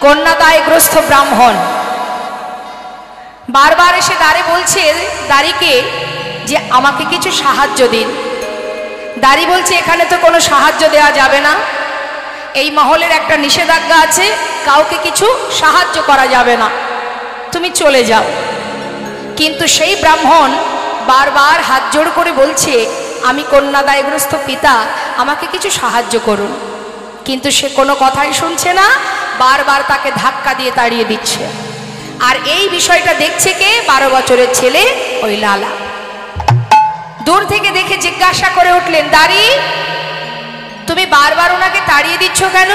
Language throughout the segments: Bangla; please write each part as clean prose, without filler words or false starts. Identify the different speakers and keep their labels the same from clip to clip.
Speaker 1: কন্যাদায়গ্রস্ত ব্রাহ্মণ বারবার এসে দ্বারে বলছে দাঁড়িকে যে আমাকে কিছু সাহায্য দিন। দাঁড়ি বলছে এখানে তো কোনো সাহায্য দেওয়া যাবে না, এই মহলের একটা নিষেধাজ্ঞা আছে, কাউকে কিছু সাহায্য করা যাবে না, তুমি চলে যাও। কিন্তু সেই ব্রাহ্মণ বারবার হাত জোড় করে বলছে আমি কন্যাদায়গ্রস্ত পিতা, আমাকে কিছু সাহায্য করুন। কিন্তু সে কোনো কথাই শুনছে না, বারবার তাকে ধাক্কা দিয়ে তাড়িয়ে দিচ্ছে। আর এই বিষয়টা দেখছে কে? 12 বছরের ছেলে ওই লালা। দূর থেকে দেখে জিজ্ঞাসা করে উঠলেন, দাঁড়ি তুমি বারবার ওনাকে তাড়িয়ে দিচ্ছ কেন?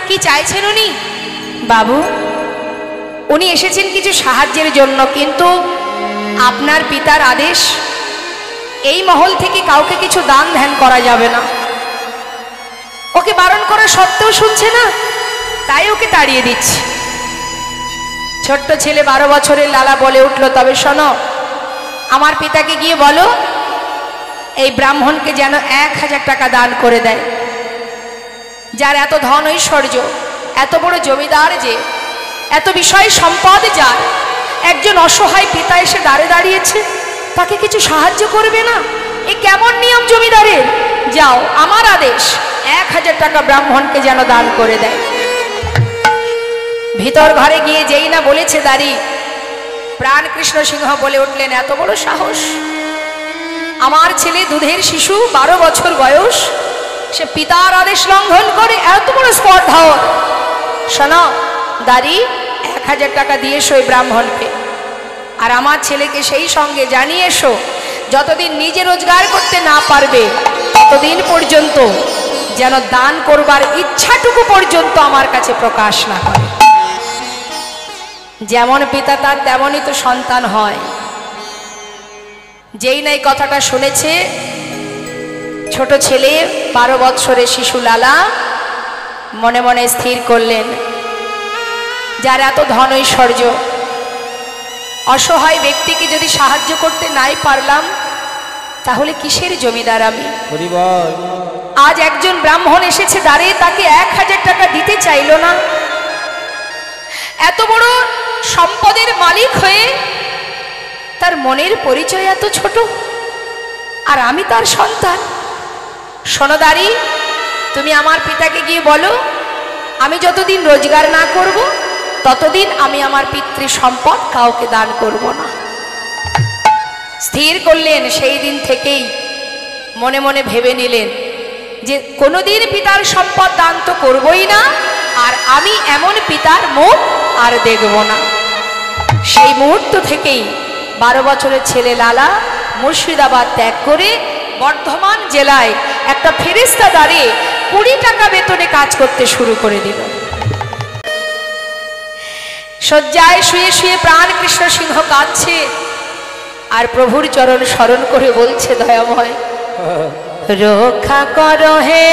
Speaker 1: কি চাইছেন উনি? বাবু, উনি এসেছেন কিছু সাহায্যের জন্য, কিন্তু আপনার পিতার আদেশ এই মহল থেকে কাউকে কিছু দান ধ্যান করা যাবে না। ওকে বারণ করা সত্ত্বেও শুনছে না, তাই ওকে তাড়িয়ে দিচ্ছে। ছোট্ট ছেলে 12 বছরের লালা বলে উঠল, তবে শোনো, আমার পিতাকে গিয়ে বলো এই ব্রাহ্মণকে যেন 1000 টাকা দান করে দেয়। যার এত ধন ঐশ্বর্য, এত বড় জমিদার, যে এত বিষয় সম্পদ, যার একজন অসহায় পিতা এসে দাঁড়ে দাঁড়িয়েছে, তাকে কিছু সাহায্য করবে না? এ কেমন নিয়ম জমিদারের? যাও, আমার আদেশ 1000 টাকা ব্রাহ্মণকে যেন দান করে দেয়। ভিতর ঘরে গিয়ে যেই না বলেছে দাঁড়ি, প্রাণ কৃষ্ণ সিংহ বলে উঠলেন, এত বড় সাহস! আমার ছেলে দুধের শিশু, 12 বছর বয়স, সে পিতার আদেশ লঙ্ঘন করে এত বড় স্পর্ধা! শোনো দাঁড়ি, 1000 টাকা দিয়ে এসো ওই ব্রাহ্মণকে, আর আমার ছেলেকে সেই সঙ্গে জানিয়ে এসো যতদিন নিজে রোজগার করতে না পারবে ততদিন পর্যন্ত যেন দান করবার ইচ্ছাটুকু পর্যন্ত আমার কাছে প্রকাশ না করে। যেমন পিতা তার তেমনই তো সন্তান হয়। যেই নাই কথাটা শুনেছে ছোট ছেলে 12 বৎসরের শিশু লালা, মনে মনে স্থির করলেন, যার এত ধন ঐশ্বর্য, অসহায় ব্যক্তিকে যদি সাহায্য করতে নাই পারলাম, তাহলে কিসের জমিদার আমি? আজ একজন ব্রাহ্মণ এসেছে দাঁড়িয়ে, তাকে 1000 টাকা দিতে চাইল না। এত বড় সম্পদের মালিক হয়ে তার মনের পরিচয় এত ছোট, আর আমি তার সন্তান। সোনদারি, তুমি আমার পিতাকে গিয়ে বলো আমি যতদিন রোজগার না করব ততদিন আমি আমার পিতৃ সম্পদ কাউকে দান করব না। স্থির করলেন, সেই দিন থেকেই মনে মনে ভেবে নিলেন যে কোনোদিন পিতার সম্পদ দান তো করবই না, আর আমি এমন পিতার মুখ আর দেখব না। সেই মুহূর্ত থেকেই 12 বছরের ছেলে লালা মুর্শিদাবাদ ত্যাগ করে বর্ধমান জেলায় একটা ফেরেশতা দাঁড়িয়ে 20 টাকা বেতনে কাজ করতে শুরু করে দিল। শয্যায় শুয়ে শুয়ে প্রাণ কৃষ্ণ সিংহ কাঁদছে আর প্রভুর চরণ স্মরণ করে বলছে, দয়াময় রক্ষা করো হে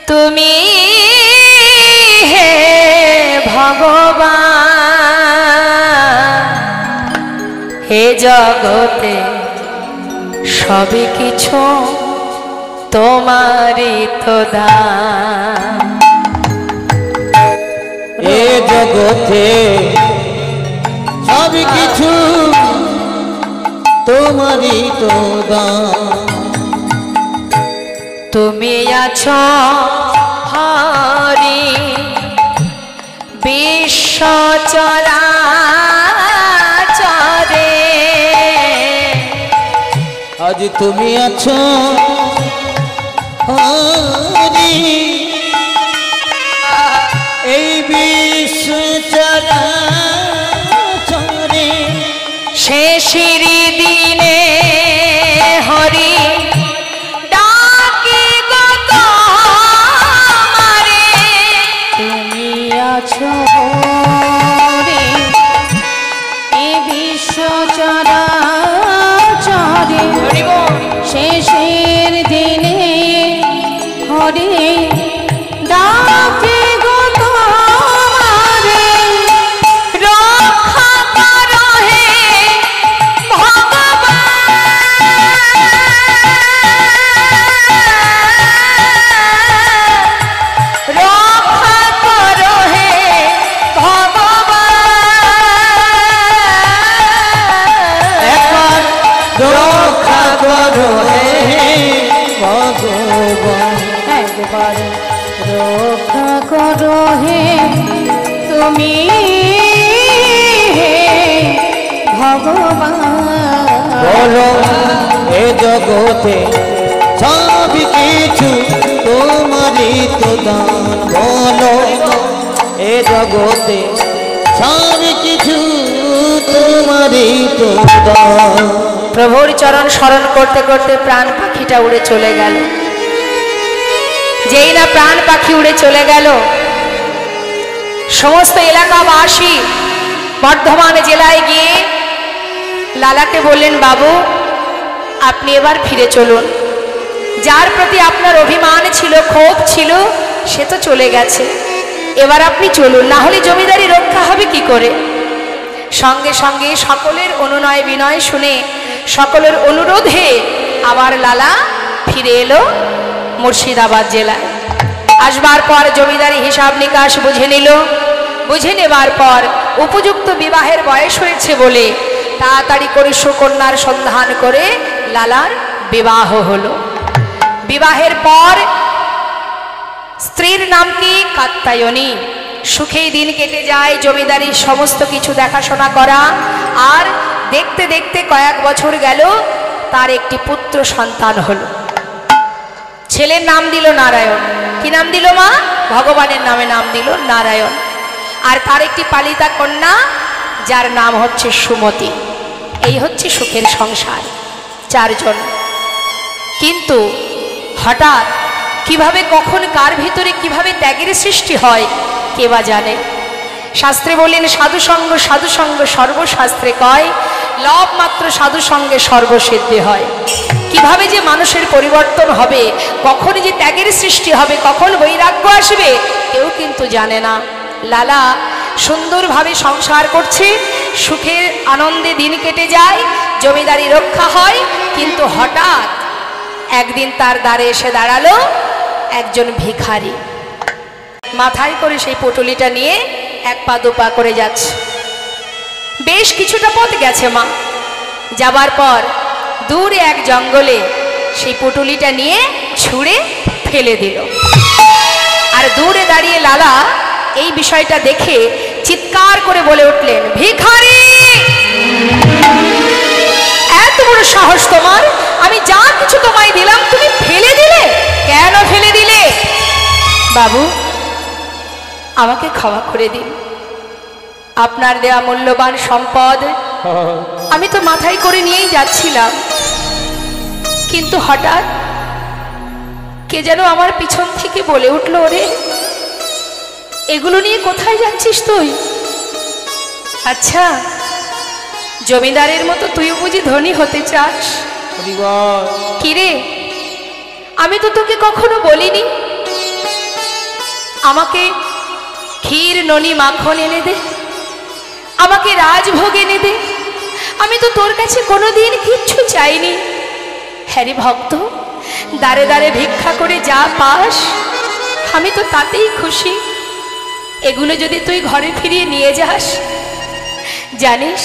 Speaker 1: তুমি, হে ভগবান, হে জগতে সবই কিছু তোমারই তো দান।
Speaker 2: এ জগতে সবই কিছু তোমারই তো দান।
Speaker 1: তুমি আছো হরি বিশ্ব চরাচরে,
Speaker 2: আজ তুমি আছো হরি এই বিশ্ব চরাচরে।
Speaker 1: শেষের দিনে হরি ডাকে গো তোমারে, তুমি আছো হরি এই বিশ্ব চরাচরে। শেষের দিনে হরি ডাকে গো তোমারে, রক্ষা করো হে ভগবান, রক্ষা করো হে হে তুমি হে ভগবান।
Speaker 2: বলো এ জগতে সব কিছু তোমারই তো দান। বলো এ জগতে সব কিছু তোমারই তো দান।
Speaker 1: প্রভুর চরণ স্মরণ করতে করতে প্রাণ পাখিটা উড়ে চলে গেল। যেই না প্রাণ পাখি উড়ে চলে গেল, সমস্ত এলাকাবাসী বর্ধমান জেলায় গিয়ে লালাকে বললেন, বাবু আপনি এবার ফিরে চলুন। যার প্রতি আপনার অভিমান ছিল, ক্ষোভ ছিল, সে তো চলে গেছে, এবার আপনি চলুন, না হলে জমিদারি রক্ষা হবে কি করে। সঙ্গে সঙ্গে সকলের অনুনয় বিনয় শুনে, সকলের অনুরোধে আবার লালা ফিরে এলো মুর্শিদাবাদ জেলায়। আসবার পর জমিদারি হিসাব নিকাশ বুঝে নিল। বুঝে নেবার পর উপযুক্ত বিবাহের বয়স হয়েছে বলে তাড়াতাড়ি করে সুকন্যার সন্ধান করে লালার বিবাহ হলো। বিবাহের পর স্ত্রীর নাম কি? কাত্যায়নী। সুখেই দিন কেটে যায়, জমিদারির সমস্ত কিছু দেখাশোনা করা। আর দেখতে দেখতে কয়েক বছর গেল, তার একটি পুত্র সন্তান হলো। ছেলের নাম দিল নারায়ণ। কি নাম দিল মা? ভগবানের নামে নাম দিল নারায়ণ। আর তার একটি পালিতা কন্যা, যার নাম হচ্ছে সুমতি। এই হচ্ছে সুখের সংসার, চারজন। কিন্তু হঠাৎ কিভাবে, কখন, কার ভিতরে কিভাবে ত্যাগের সৃষ্টি হয় কে বা জানে। শাস্ত্রে বলেন, সাধুসঙ্গ সাধুসঙ্গ সর্বশাস্ত্রে কয়, লব মাত্র সাধুসঙ্গে সর্বসিদ্ধি হয়। কিভাবে যে মানুষের পরিবর্তন হবে, কখন যে ত্যাগের সৃষ্টি হবে, কখন বৈরাগ্য আসবে, কেউ কিন্তু জানে না। লালা সুন্দরভাবে সংসার করছে, সুখের আনন্দে দিন কেটে যায়, জমিদারি রক্ষা হয়। কিন্তু হঠাৎ একদিন তার দ্বারে এসে দাঁড়ালো একজন ভিখারি। মাথায় করে সেই পুটুলিটা নিয়ে এক পা দুপা করে যাচ্ছে। বেশ কিছুটা পথ গেছে মা। যাবার পর দূরে এক জঙ্গলে সেই পুটুলিটা নিয়ে ছুঁড়ে ফেলে দিল। আর দূরে দাঁড়িয়ে লালা এই বিষয়টা দেখে চিৎকার করে বলে উঠলেন, ভিখারি, এত বড় সাহস তোমার! আমি যা কিছু তোমায় দিলাম তুমি ফেলে দিলে, কেন ফেলে দিলে? বাবু আমাকে ক্ষমা করে দিন, আপনার দেয়া মূল্যবান সম্পদ আমি তো মাথায় করে নিয়েই যাচ্ছিলাম, কিন্তু হঠাৎ কে যেন আমার পিছন থেকে বলে উঠলো, ওরে এগুলো নিয়ে কোথায় যাচ্ছিস তুই? আচ্ছা জমিদারের মতো তুইও বুঝি ধনী হতে চাস? কিরে, আমি তো তোকে কখনো বলিনি আমাকে ক্ষীর ননি মাখন এনে দে, আমাকে রাজভোগ এনে দে। আমি তো তোর কাছে কোনোদিন কিচ্ছু চাইনি। হ্যারি ভক্ত, দাঁড়ে দাঁড়ে ভিক্ষা করে যা পাস আমি তো তাতেই খুশি। এগুলো যদি তুই ঘরে ফিরিয়ে নিয়ে যাস, জানিস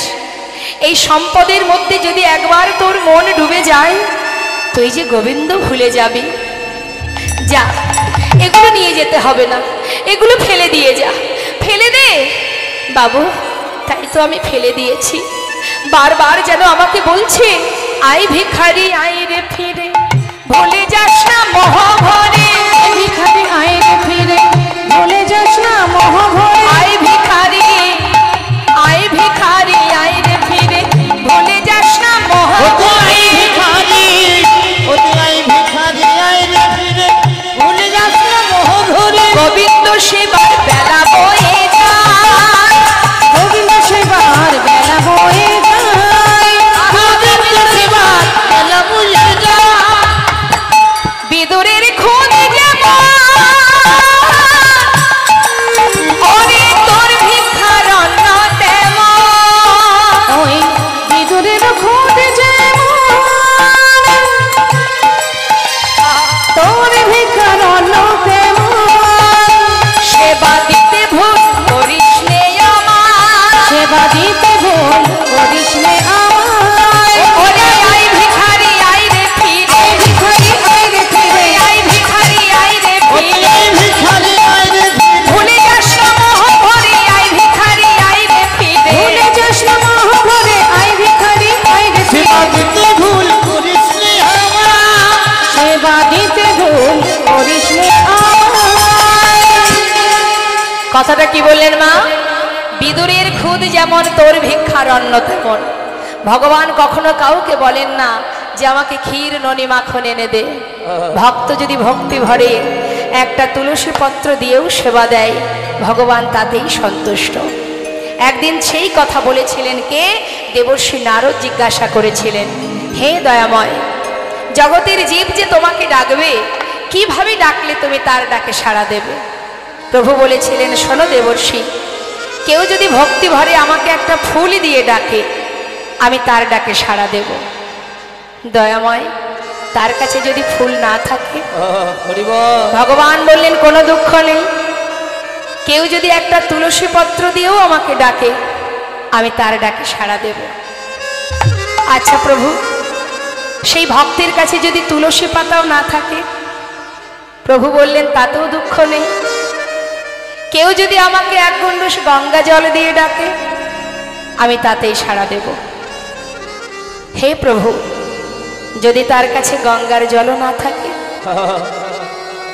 Speaker 1: এই সম্পদের মধ্যে যদি একবার তোর মন ডুবে যায়, তুই যে গোবিন্দ ভুলে যাবি। যা, এগুলো নিয়ে যেতে হবে না, এগুলো ফেলে দিয়ে যা, ফেলে দে। বাবু তাই তো আমি ফেলে দিয়েছি। বারবার যেন আমাকে বলছে, আই ভিখারি আই রে ফিরে, ভুলে যাস না মোহ ভরে। ভিখারি আই রে ফিরে, ভুলে যাস না মোহ ভরে। আই ভিখারি আই ভিখারি আই রে ফিরে, ভুলে যাস না মোহ ভরে।
Speaker 2: ভিখারি, আই ভিখারি আই রে ফিরে, ভুলে যাস না মোহ ভরে।
Speaker 1: গোবিন্দ সেবার বেলা বয়ে যায়, গোবিন্দ সেবার বেলা বয়ে যায়, গোবিন্দ সেবার বেলা বয়ে যায়। বিদুরের খোঁজে যেমন কথাটা কি বললেন মা? বিদুরের খুদ যেমন তোর ভিক্ষার অন্ন তেমন। ভগবান কখনো কাউকে বলেন না যে আমাকে ক্ষীর ননি মাখন এনে দে। ভক্ত যদি ভক্তি ভরে একটা তুলসী পত্র দিয়েও সেবা দেয়, ভগবান তাতেই সন্তুষ্ট। একদিন সেই কথা বলেছিলেন কে? দেবর্ষি নারদ জিজ্ঞাসা করেছিলেন, হে দয়াময়, জগতের জীব যে তোমাকে ডাকবে, কিভাবে ডাকলে তুমি তার ডাকে সাড়া দেবে? প্রভু বলেছিলেন, শোনো দেবর্ষি, কেউ যদি ভক্তি ভরে আমাকে একটা ফুল দিয়ে ডাকে, আমি তার ডাকে সাড়া দেব। দয়াময়, তার কাছে যদি ফুল না থাকে? ভগবান বললেন, কোনো দুঃখ নেই, কেউ যদি একটা তুলসী পত্র দিয়েও আমাকে ডাকে, আমি তার ডাকে সাড়া দেব। আচ্ছা প্রভু, সেই ভক্তের কাছে যদি তুলসী পাতাও না থাকে? প্রভু বললেন, তাতেও দুঃখ নেই, কেউ যদি আমাকে এক গণ্ডূষ গঙ্গা জল দিয়ে ডাকে, আমি তাতেই সাড়া দেব। হে প্রভু, যদি তার কাছে গঙ্গার জলও না থাকে?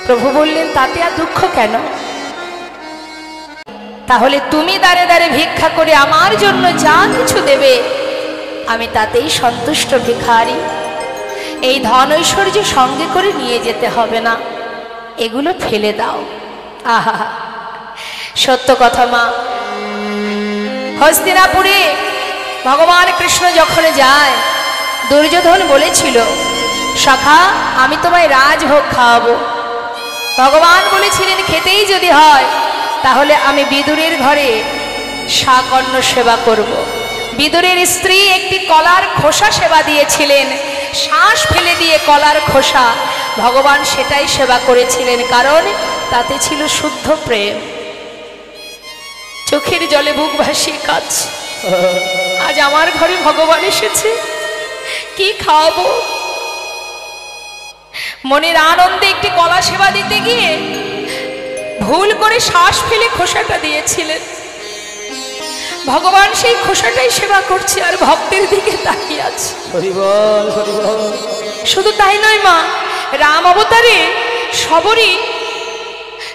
Speaker 1: প্রভু বললেন, তাতে আর দুঃখ কেন? তাহলে তুমি দাঁড়ে দাঁড়ে ভিক্ষা করে আমার জন্য যা কিছু দেবে, আমি তাতেই সন্তুষ্ট ভিখারি। এই ধন ঐশ্বর্য সঙ্গে করে নিয়ে যেতে হবে না, এগুলো ফেলে দাও। আহা, সত্য কথা মা। হস্তিনাপুরে ভগবান কৃষ্ণ যখন যায়, দুর্যোধন বলেছিল, সখা আমি তোমায় রাজভোগ খাওয়াবো। ভগবান বলেছিলেন, খেতেই যদি হয় তাহলে আমি বিদুরের ঘরে শাকন্য সেবা করব। বিদুরের স্ত্রী একটি কলার খোসা সেবা দিয়েছিলেন, শ্বাস ফেলে দিয়ে কলার খোসা, ভগবান সেটাই সেবা করেছিলেন, কারণ তাতে ছিল শুদ্ধ প্রেম। চোখের জলে বুক ভাসিয়ে কাঁদছে, আজ আমার ঘরে ভগবান এসেছে, কি খাওয়াবো? মনের আনন্দে একটি কলা সেবা দিতে গিয়ে ভুল করে শ্বাস ফেলে খোসাটা দিয়েছিলেন। ভগবান সেই খোসাটাই সেবা করছে আর ভক্তের দিকে তাকিয়ে আছে। শুধু তাই নয় মা, রাম অবতারে সবরই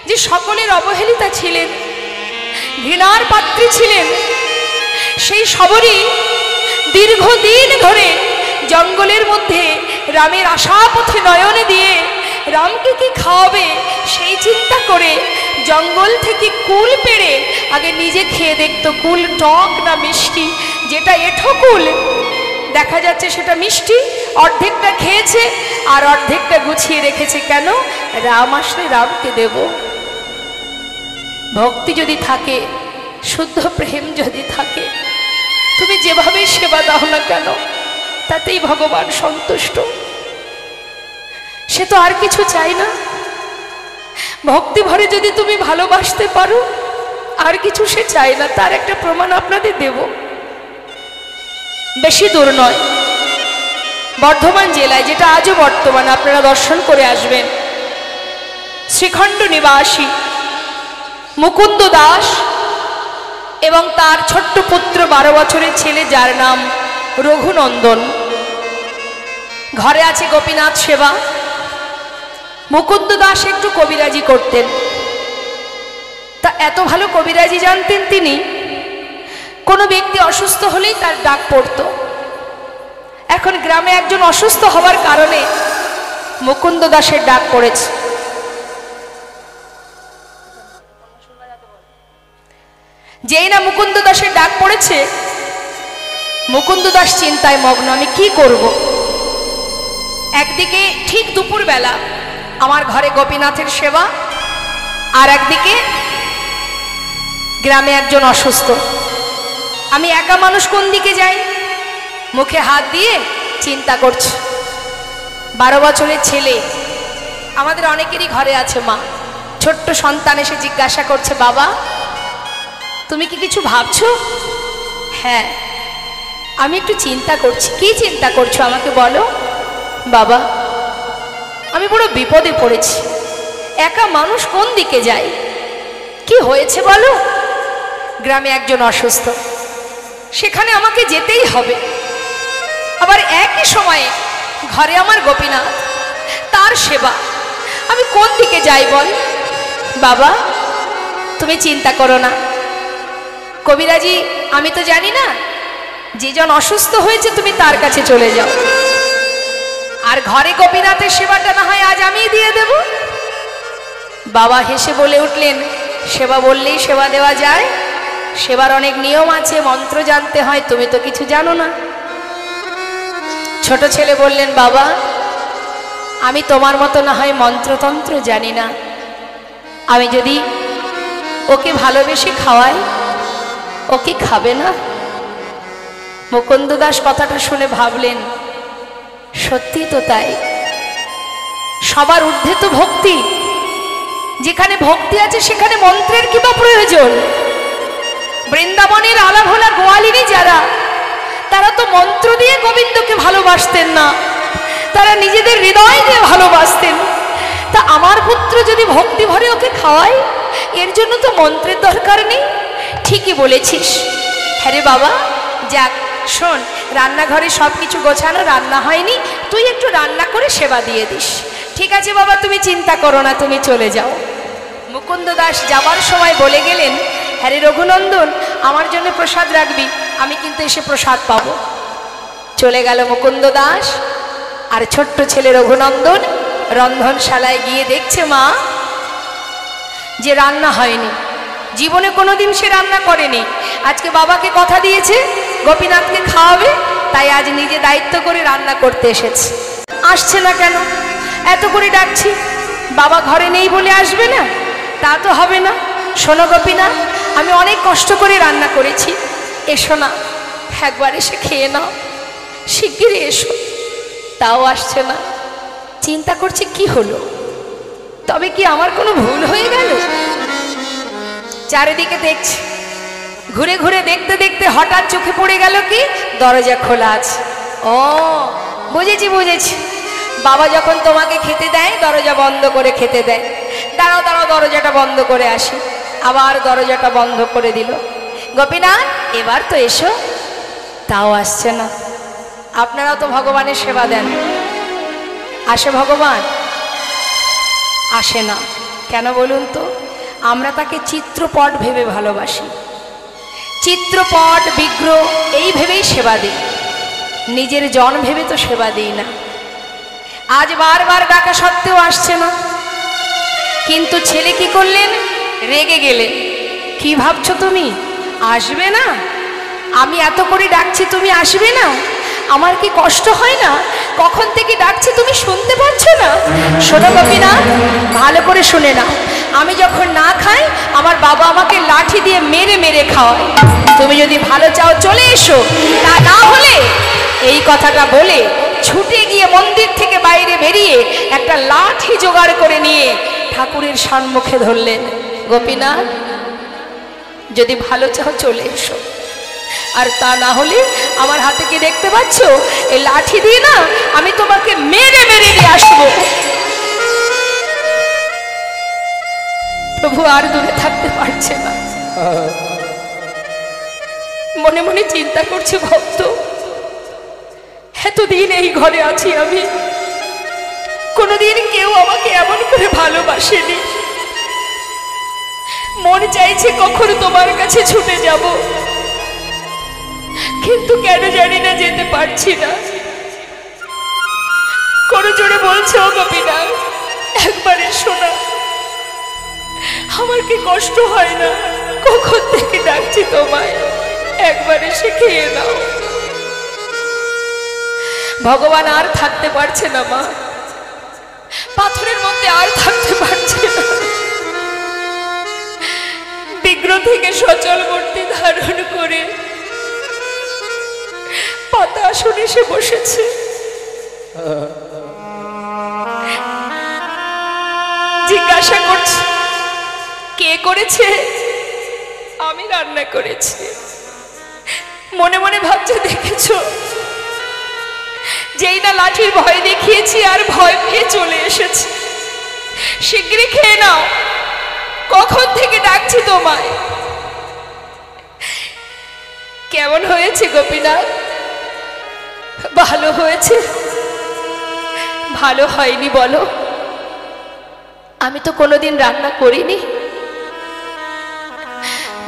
Speaker 1: যে সকলের অবহেলিতা ছিলেন, ঘৃণার পাত্রী ছিলেন, সেই সবরই দীর্ঘদিন ধরে জঙ্গলের মধ্যে রামের আশাপথে নয়নে দিয়ে রামকে কি খাওয়াবে সেই চিন্তা করে জঙ্গল থেকে কুল পেড়ে আগে নিজে খেয়ে দেখতো কুল টক না মিষ্টি। যেটা এঁঠো কুল, দেখা যাচ্ছে সেটা মিষ্টি, অর্ধেকটা খেয়েছে আর অর্ধেকটা গুছিয়ে রেখেছে। কেন? রাম আসলে রামকে দেব। ভক্তি যদি থাকে, শুদ্ধ প্রেম যদি থাকে, তুমি যেভাবে সেবা দাও না কেন, তাতেই ভগবান সন্তুষ্ট। সে তো আর কিছু চাই না। ভক্তি ভরে যদি তুমি ভালোবাসতে পারো, আর কিছু সে চায় না। তার একটা প্রমাণ আপনাদের দেব। বেশি দূর নয়, বর্ধমান জেলায়, যেটা আজও বর্তমান, আপনারা দর্শন করে আসবেন, শ্রীখণ্ড নিবাসী মুকুন্দ দাস এবং তার ছোট্ট পুত্র 12 বছরের ছেলে, যার নাম রঘুনন্দন। ঘরে আছে গোপীনাথ সেবা। মুকুন্দ দাস একটু কবিরাজি করতেন, তা এত ভালো কবিরাজি জানতেন তিনি, কোনো ব্যক্তি অসুস্থ হলেই তার ডাক পড়ত। এখন গ্রামে একজন অসুস্থ হওয়ার কারণে মুকুন্দ দাসের ডাক পড়েছে। যেই না মুকুন্দ দাসের ডাক পড়েছে, মুকুন্দ দাস চিন্তায় মগ্ন, আমি কি করব। একদিকে ঠিক দুপুরবেলা আমার ঘরে গোপীনাথের সেবা, আর একদিকে গ্রামে একজন অসুস্থ। আমি একা মানুষ, কোন দিকে যাই? মুখে হাত দিয়ে চিন্তা করছি। 12 বছরের ছেলে, আমাদের অনেকেরই ঘরে আছে মা। ছোট্ট সন্তান এসে জিজ্ঞাসা করছে, বাবা তুমি কি কিছু ভাবছো? হ্যাঁ, আমি একটু চিন্তা করছি। কি চিন্তা করছো আমাকে বলো। বাবা আমি বড় বিপদে পড়েছি, একা মানুষ কোন দিকে যাই? কি হয়েছে বলো। গ্রামে একজন অসুস্থ, সেখানে আমাকে যেতেই হবে। আবার একই সময়ে ঘরে আমার গোপীনাথ, তার সেবা, আমি কোন দিকে যাই বল। বাবা তুমি চিন্তা করো না। কবিরাজি আমি তো জানি না, যে জন অসুস্থ হয়েছে তুমি তার কাছে চলে যাও, আর ঘরে গোপীনাথের সেবাটা না হয় আজ আমিই দিয়ে দেব। বাবা হেসে বলে উঠলেন, সেবা বললেই সেবা দেওয়া যায়? সেবার অনেক নিয়ম আছে, মন্ত্র জানতে হয়, তুমি তো কিছু জানো না। ছোট ছেলে বললেন, বাবা আমি তোমার মতো না হয় মন্ত্রতন্ত্র জানি না, আমি যদি ওকে ভালোবেসে খাওয়াই ও কি খাবে না? মুকুন্দ দাস কথাটা শুনে ভাবলেন, সত্যি তো তাই, সবার ঊর্ধ্বে তো ভক্তি, যেখানে ভক্তি আছে সেখানে মন্ত্রের কি বা প্রয়োজন? বৃন্দাবনের আলাভোলা গোয়ালিনী যারা, তারা তো মন্ত্র দিয়ে গোবিন্দকে ভালোবাসতেন না, তারা নিজেদের হৃদয় দিয়ে ভালোবাসতেন। তা আমার পুত্র যদি ভক্তি ভরে ওকে খাওয়ায়, এর জন্য তো মন্ত্রের দরকার নেই। ঠিকই বলেছিস। হ্যাঁ রে বাবা, যাক শোন, রান্নাঘরে সব কিছু গোছানো, রান্না হয়নি, তুই একটু রান্না করে সেবা দিয়ে দিস। ঠিক আছে বাবা, তুমি চিন্তা করো না, তুমি চলে যাও। মুকুন্দ দাস যাবার সময় বলে গেলেন, হ্যাঁ রে রঘুনন্দন, আমার জন্য প্রসাদ রাখবি, আমি কিন্তু এসে প্রসাদ পাবো। চলে গেল মুকুন্দ দাস, আর ছোট্ট ছেলে রঘুনন্দন রন্ধনশালায় গিয়ে দেখছে মা যে রান্না হয়নি, জীবনে কোনোদিন সে রান্না করেনি। আজকে বাবাকে কথা দিয়েছে গোপীনাথকে খাওয়াবে, তাই আজ নিজে দায়িত্ব করে রান্না করতে এসেছে। আসছে না কেন? এত করে ডাকছি, বাবা ঘরে নেই বলে আসবে না? তা তো হবে না। শোনো গোপীনাথ, আমি অনেক কষ্ট করে রান্না করেছি, এসো না, একবার এসে খেয়ে নাও, শিগগিরই এসো। তাও আসছে না। চিন্তা করছে কি হলো, তবে কি আমার কোনো ভুল হয়ে গেল? চারিদিকে দেখছে, ঘুরে ঘুরে দেখতে দেখতে হঠাৎ চোখে পড়ে গেল কি দরজা খোলা আছে। ও বুঝেছি বুঝেছি, বাবা যখন তোমাকে খেতে দেয় দরজা বন্ধ করে খেতে দেয়। দাঁড়াও দাঁড়াও, দরজাটা বন্ধ করে আসি। আবার দরজাটা বন্ধ করে দিল। গোপীনাথ এবার তো এসো, তাও আসছে না। আপনারাও তো ভগবানের সেবা দেন, আসে ভগবান? আসে না। কেন বলুন তো? আমরা তাকে চিত্রপট ভেবে ভালোবাসি, চিত্রপট বিগ্রহ এই ভেবেই সেবা দিই, নিজের জন ভেবে তো সেবা দিই না। আজ বারবার ডাকা সত্ত্বেও আসছে না, কিন্তু ছেলে কি করলেন? রেগে গেলেন। কি ভাবছো তুমি, আসবে না? আমি এত করে ডাকছি, তুমি আসবে না? আমার কি কষ্ট হয় না? কখন থেকে ডাকছি, তুমি শুনতে পাচ্ছ না? শোনো গোপীনাথ, ভালো করে শুনে নাও, আমি যখন না খাই আমার বাবা আমাকে লাঠি দিয়ে মেরে মেরে খাওয়ায়। তুমি যদি ভালো চাও চলে এসো, তা না হলে, এই কথাটা বলে ছুটে গিয়ে মন্দির থেকে বাইরে বেরিয়ে একটা লাঠি জোগাড় করে নিয়ে ঠাকুরের সম্মুখে ধরলেন। গোপীনাথ যদি ভালো চাও চলে এসো, আর তা না হলে আমার হাতে কি দেখতে পাচ্ছ, এই লাঠি দিয়ে না আমি তোমাকে মেরে মেরে নিয়ে আসবো। প্রভু আর দূরে থাকতে পারছে না, মনে মনে চিন্তা করছে, ভক্ত এতদিন এই ঘরে আছি আমি, কোনোদিন কেউ আমাকে এমন করে ভালোবাসেনি। মন চাইছে কখন তোমার কাছে ছুটে যাব, কিন্তু কেন জানি না যেতে পারছি না। কোনো জোরে বলছে, ও গোপীনাথ একবার এসো না, আমার কি কষ্ট হয় না? কখন থেকে ডাকছি তোমায়, একবার এসে খেয়ে নাও। ভগবান আর থাকতে পারছে না মা, পাথরের মধ্যে আর থাকতে পারছে না। বিগ্রহ থেকে সচল মূর্তি ধারণ করে পাতা আসনে এসে বসেছে। জিজ্ঞাসা করছে, কে করেছে? আমি রান্না করেছি। মনে মনে ভাবছে, দেখেছো, যেই না লাঠির ভয় দেখিয়েছি আর ভয় পেয়ে চলে এসেছি। শিগগিরই খেয়ে নাও, কখন থেকে ডাকছি তোমায়। কেমন হয়েছে গোপীনাথ? ভালো হয়েছে? ভালো হয়নি বলো? আমি তো কোনোদিন রান্না করিনি,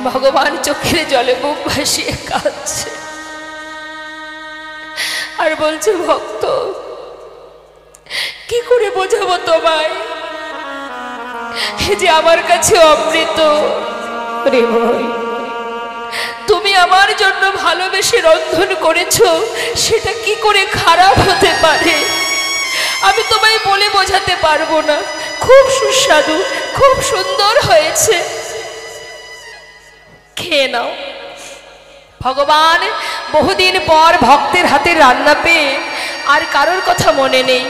Speaker 1: ভগবান চোখের জলে বুক ভাসিয়ে কাঁদছে আর বলছে, ভক্ত কি করে বোঝাবো তোমায় যে আমার কাছে অমৃত। তুমি আমার জন্য ভালোবেসে রন্ধন করেছো, সেটা কি করে খারাপ হতে পারে? আমি তোমায় বলে বোঝাতে পারবো না। খুব সুস্বাদু, খুব সুন্দর হয়েছে, খেয়ে নাও। ভগবান বহুদিন পর ভক্তের হাতে রান্না পেয়ে আর কারোর কথা মনে নেই,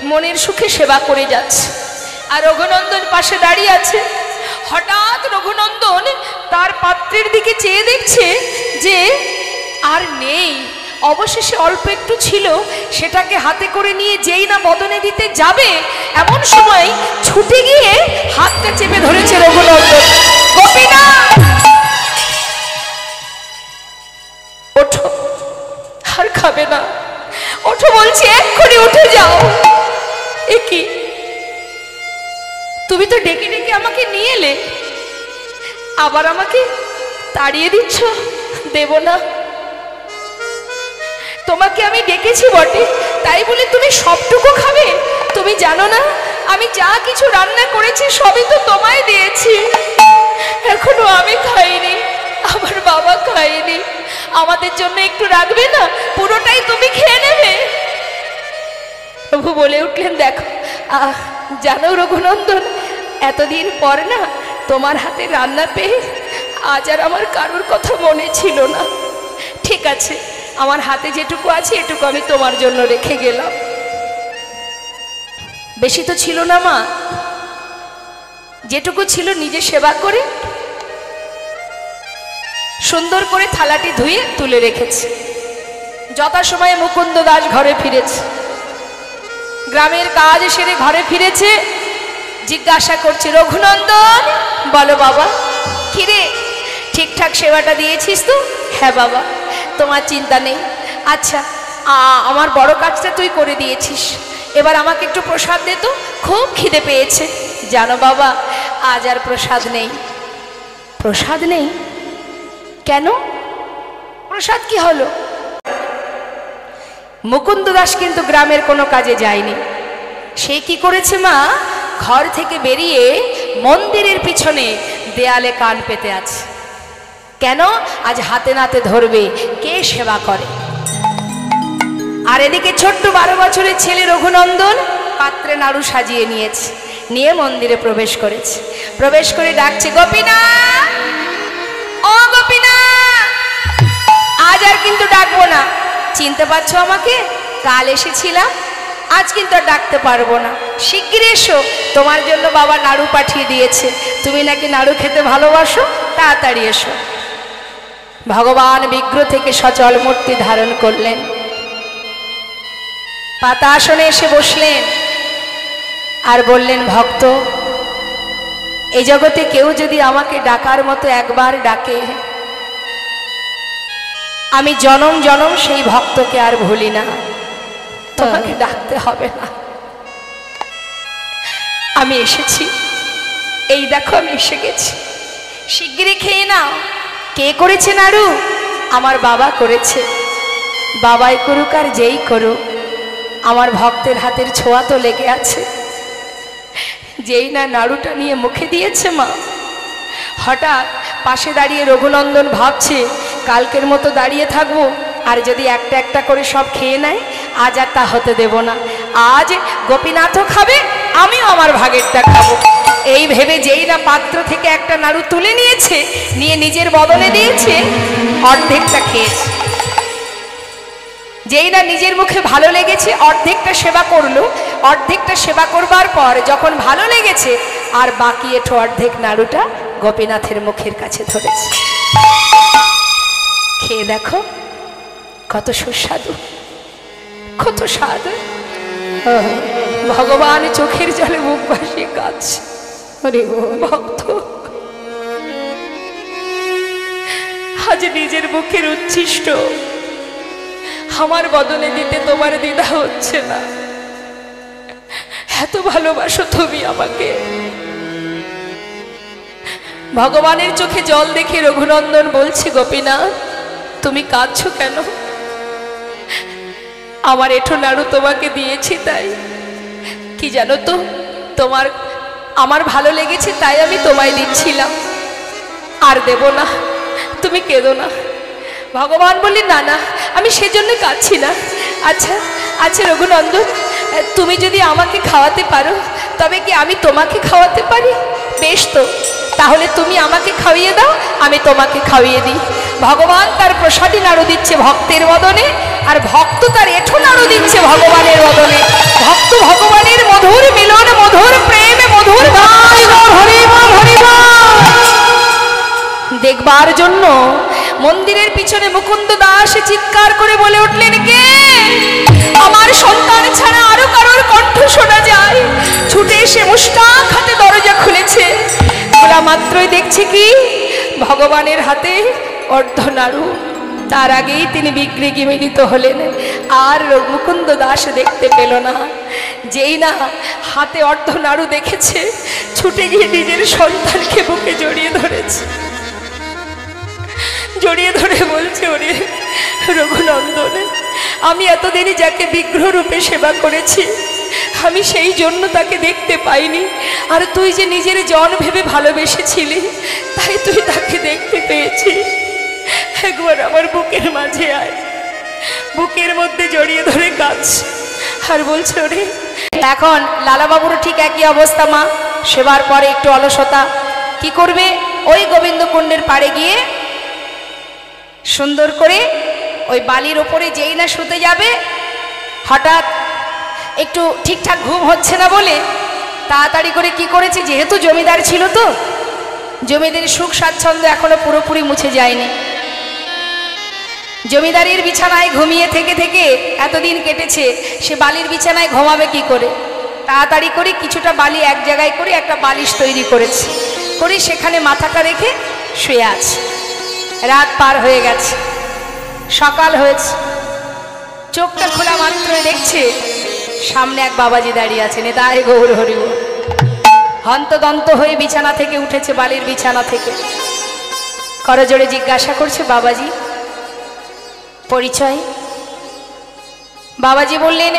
Speaker 1: মনের সুখে সেবা করে যাচ্ছে। আর রঘুনন্দন পাশে দাঁড়িয়ে আছে। হঠাৎ রঘুনন্দন তার পাত্রের দিকে চেয়ে দেখছে যে আর নেই, অবশেষে অল্প একটু ছিল, সেটাকে হাতে করে নিয়ে যেই না বদনে দিতে যাবে, এমন সময় ছুটে গিয়ে হাতটা চেপে ধরেছে রঘুনন্দন। গোপীনা, ওঠো, আর খাবে না, ওঠো বলছি, এক্ষুনি উঠে যাও। এ কি, তুমি তো ডেকে ডেকে আমাকে নিয়ে এলে, আবার আমাকে তাড়িয়ে দিচ্ছ? দেব না। তোমাকে আমি ডেকেছি বটে, তাই বলে তুমি সবটুকু খাবে? তুমি জানো না আমি যা কিছু রান্না করেছি সবই তো তোমায় দিয়েছি, এখনো আমি খাইনি, আমার বাবা খাইনি, আমাদের জন্য একটু রাখবে না? পুরোটাই তুমি খেয়ে নেবে। প্রভু বলে উঠলেন, দেখো জানো রঘুনন্দন, এতদিন পর না তোমার হাতে রান্না পেয়ে আজ আর আমার কারোর কথা মনে ছিল না। ঠিক আছে, আমার হাতে যেটুকু আছে এটুকু আমি তোমার জন্য রেখে গেলাম। বেশি তো ছিল না মা, যেটুকু ছিল নিজে সেবা করে সুন্দর করে থালাটি ধুয়ে তুলে রেখেছে। যথাসময়ে মুকুন্দ দাস ঘরে ফিরেছে, গ্রামের কাজ সেরে ঘরে ফিরেছে। জিজ্ঞাসা করছে, রঘুনন্দন বলো বাবা, কিরে ঠিকঠাক সেবাটা দিয়েছিস তো? হ্যাঁ বাবা, তোমার চিন্তা নেই। আচ্ছা, আমার বড় কাজটা তুই করে দিয়েছিস, এবার আমাকে একটু প্রসাদ দে তো, খুব খিদে পেয়েছে। জানো বাবা, আজ আর প্রসাদ নেই। প্রসাদ নেই কেন? প্রসাদ কি হলো? মুকুন্দ দাস কিন্তু গ্রামের কোনো কাজে যায়নি। সে কি করেছে মা, ঘর থেকে বেরিয়ে মন্দিরের পিছনে দেয়ালে কান পেতে আছে। কেন? আজ হাতে নাতে ধরবে কে সেবা করে। আর এদিকে ছোট্ট 12 বছরের ছেলে রঘুনন্দন পাত্রে নাড়ু সাজিয়ে নিয়েছে, নিয়ে মন্দিরে প্রবেশ করেছে। প্রবেশ করে ডাকছে, গোপীনা, ও গোপীনা। আজ আর কিন্তু ডাকবো না, চিনতে পারছো আমাকে? কাল এসেছিলাম, আজ কিন্তু আর ডাকতে পারবো না। শিগগিরই এসো, তোমার জন্য বাবা নাড়ু পাঠিয়ে দিয়েছে, তুমি নাকি নাড়ু খেতে ভালোবাসো, তাড়াতাড়ি এসো। ভগবান বিগ্রহ থেকে সচল মূর্তি ধারণ করলেন, পাতা আসনে এসে বসলেন আর বললেন, ভক্ত, এই জগতে কেউ যদি আমাকে ডাকার মতো একবার ডাকে, আমি জনম জনম সেই ভক্তকে আর ভুলি না, তোমাকে ডাকতে হবে না। আমি এসেছি, এই দেখো আমি এসে গেছি, শিগগিরই খেয়ে নাও। কে করেছে নাড়ু? আমার বাবা করেছে। বাবাই করুক আর যেই করুক, আমার ভক্তের হাতের ছোঁয়া তো লেগে আছে। যেই না নাড়ুটা নিয়ে মুখে দিয়েছে মা, হঠাৎ পাশে দাঁড়িয়ে রঘুনন্দন ভাবছে, কালকের মতো দাঁড়িয়ে থাকবো, আর যদি একটা একটা করে সব খেয়ে নেয়, আজ আর তা হতে দেব না। আজ গোপীনাথও খাবে, আমিও আমার ভাগেরটা খাবো। এই ভেবে যেই না পাত্র থেকে একটা নাড়ু তুলে নিয়েছে, নিয়ে নিজের বদলে দিয়েছে, অর্ধেকটা খেয়েছে। যেই না নিজের মুখে ভালো লেগেছে, অর্ধেকটা সেবা করলো। অর্ধেকটা সেবা করবার পর যখন ভালো লেগেছে, আর বাকি এঠো অর্ধেক নাড়ুটা গোপীনাথের মুখের কাছে ধরেছে। খেয়ে দেখো কত সুস্বাদু, কত স্বাদ। ভগবান চোখের জলে মুখ ভাসিয়ে কাঁদছে। ভক্ত, আজ নিজের মুখের উচ্ছিষ্ট আমার বদলে দিতে তোমার দ্বিধা হচ্ছে না। এত ভালোবাসো তুমি আমাকে, ভগবানের চোখে জল দেখে রঘুনন্দন বলছে, গোপীনাথ তুমি কাঁদছো কেন? আমার এঁঠো নাড়ু তোমাকে দিয়েছি তাই। কি জানো তো, আমার ভালো লেগেছে তাই আমি তোমায় দিচ্ছিলাম, আর দেব না, তুমি কেঁদো না। ভগবান বললি, না না, আমি সেজন্য কাঁদছি না। আচ্ছা আচ্ছা রঘুনন্দন, তুমি যদি আমাকে খাওয়াতে পারো তবে কি আমি তোমাকে খাওয়াতে পারি? বেশ তো, তাহলে তুমি আমাকে খাইয়ে দাও, আমি তোমাকে খাইয়ে দিই। ভগবান তার প্রসাদী নাড়ু দিচ্ছে ভক্তের বদনে, আর ভক্ত তার এঁঠো নাড়ু দিচ্ছে ভগবানের বদনে। ভক্ত ভগবানের মধুর মিলন, মধুর প্রেম, মধুর গান দেখবার জন্য মন্দিরের পিছনে মুকুন্দ দাস চিৎকার করে বলে উঠলেন, কে? আমার সন্তান ছাড়া আরো কারোর কণ্ঠ শোনা যায়। ছুটে এসে মুষ্টাক হাতে দরজা খুলেছে, খোলা মাত্রই দেখছে কি ভগবানের হাতে অর্ধনাড়ু। তার আগেই তিনি বিগ্রহে মিলিত হলেন, আর মুকুন্দ দাস দেখতে পেল না। যেই না হাতে অর্ধনাড়ু দেখেছে, ছুটে গিয়ে নিজের সন্তানকে বুকে জড়িয়ে ধরেছে, জড়িয়ে ধরে বলছে, ওরে রঘুনন্দন, আমি এতদিনই যাকে বিগ্রহ রূপে সেবা করেছি, আমি সেই জন্য তাকে দেখতে পাইনি, আর তুই যে নিজের জন ভেবে ভালোবেসেছিলি তাই তুই তাকে দেখতে পেয়েছিস। একবার আমার বুকের মাঝে আয়। বুকের মধ্যে জড়িয়ে ধরে কাঁদছে আর বলছে, ওরে। এখন লালাবাবুরও ঠিক একই অবস্থা, মা সেবার পরে একটু অলসতা। কি করবে? ওই গোবিন্দ কুণ্ডের পাড়ে গিয়ে সুন্দর করে ওই বালির ওপরে যেই না শুতে যাবে, হঠাৎ একটু ঠিকঠাক ঘুম হচ্ছে না বলে তাড়াতাড়ি করে কি করেছে, যেহেতু জমিদার ছিল তো, জমিদারের সুখ স্বাচ্ছন্দ্য এখনো পুরোপুরি মুছে যায়নি। জমিদারের বিছানায় ঘুমিয়ে থেকে থেকে এতদিন কেটেছে, সে বালির বিছানায় ঘুমাবে কি করে? তাড়াতাড়ি করে কিছুটা বালি এক জায়গায় করে একটা বালিশ তৈরি করেছে, করে সেখানে মাথাটা রেখে শুয়ে আছে। রাত পার হয়ে গেছে, সকাল হয়েছে। চোখটা খোলা মাত্রই দেখছে সামনে এক বাবাজি দাঁড়িয়ে আছে। নেতায় গৌর হরি বল। হন্তদন্ত হয়ে বিছানা থেকে উঠেছে, বালির বিছানা থেকে করজোড়ে জিজ্ঞাসা করছে, বাবাজি পরিচয়? বাবাজি বললেন,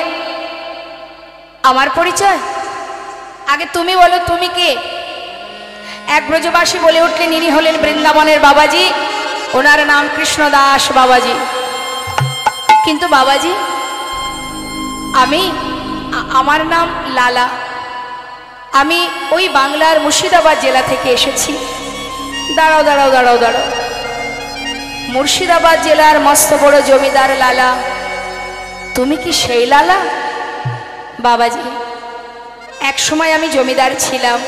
Speaker 1: আমার পরিচয়? আগে তুমি বলো, তুমি কে? এক ব্রজবাসী বলে উঠলেন, ইনি হলেন বৃন্দাবনের বাবাজি, ওনার নাম কৃষ্ণদাস বাবাজি। কিন্তু বাবাজি, আমার নাম লালা, আমি ওই বাংলার মুর্শিদাবাদ জেলা থেকে এসেছি। দাঁড়াও দাঁড়াও দাঁড়াও দাঁড়াও, মুর্শিদাবাদ জেলার মস্ত বড় জমিদার লালা, তুমি কি সেই লালা? বাবাজি, এক সময় আমি জমিদার ছিলাম,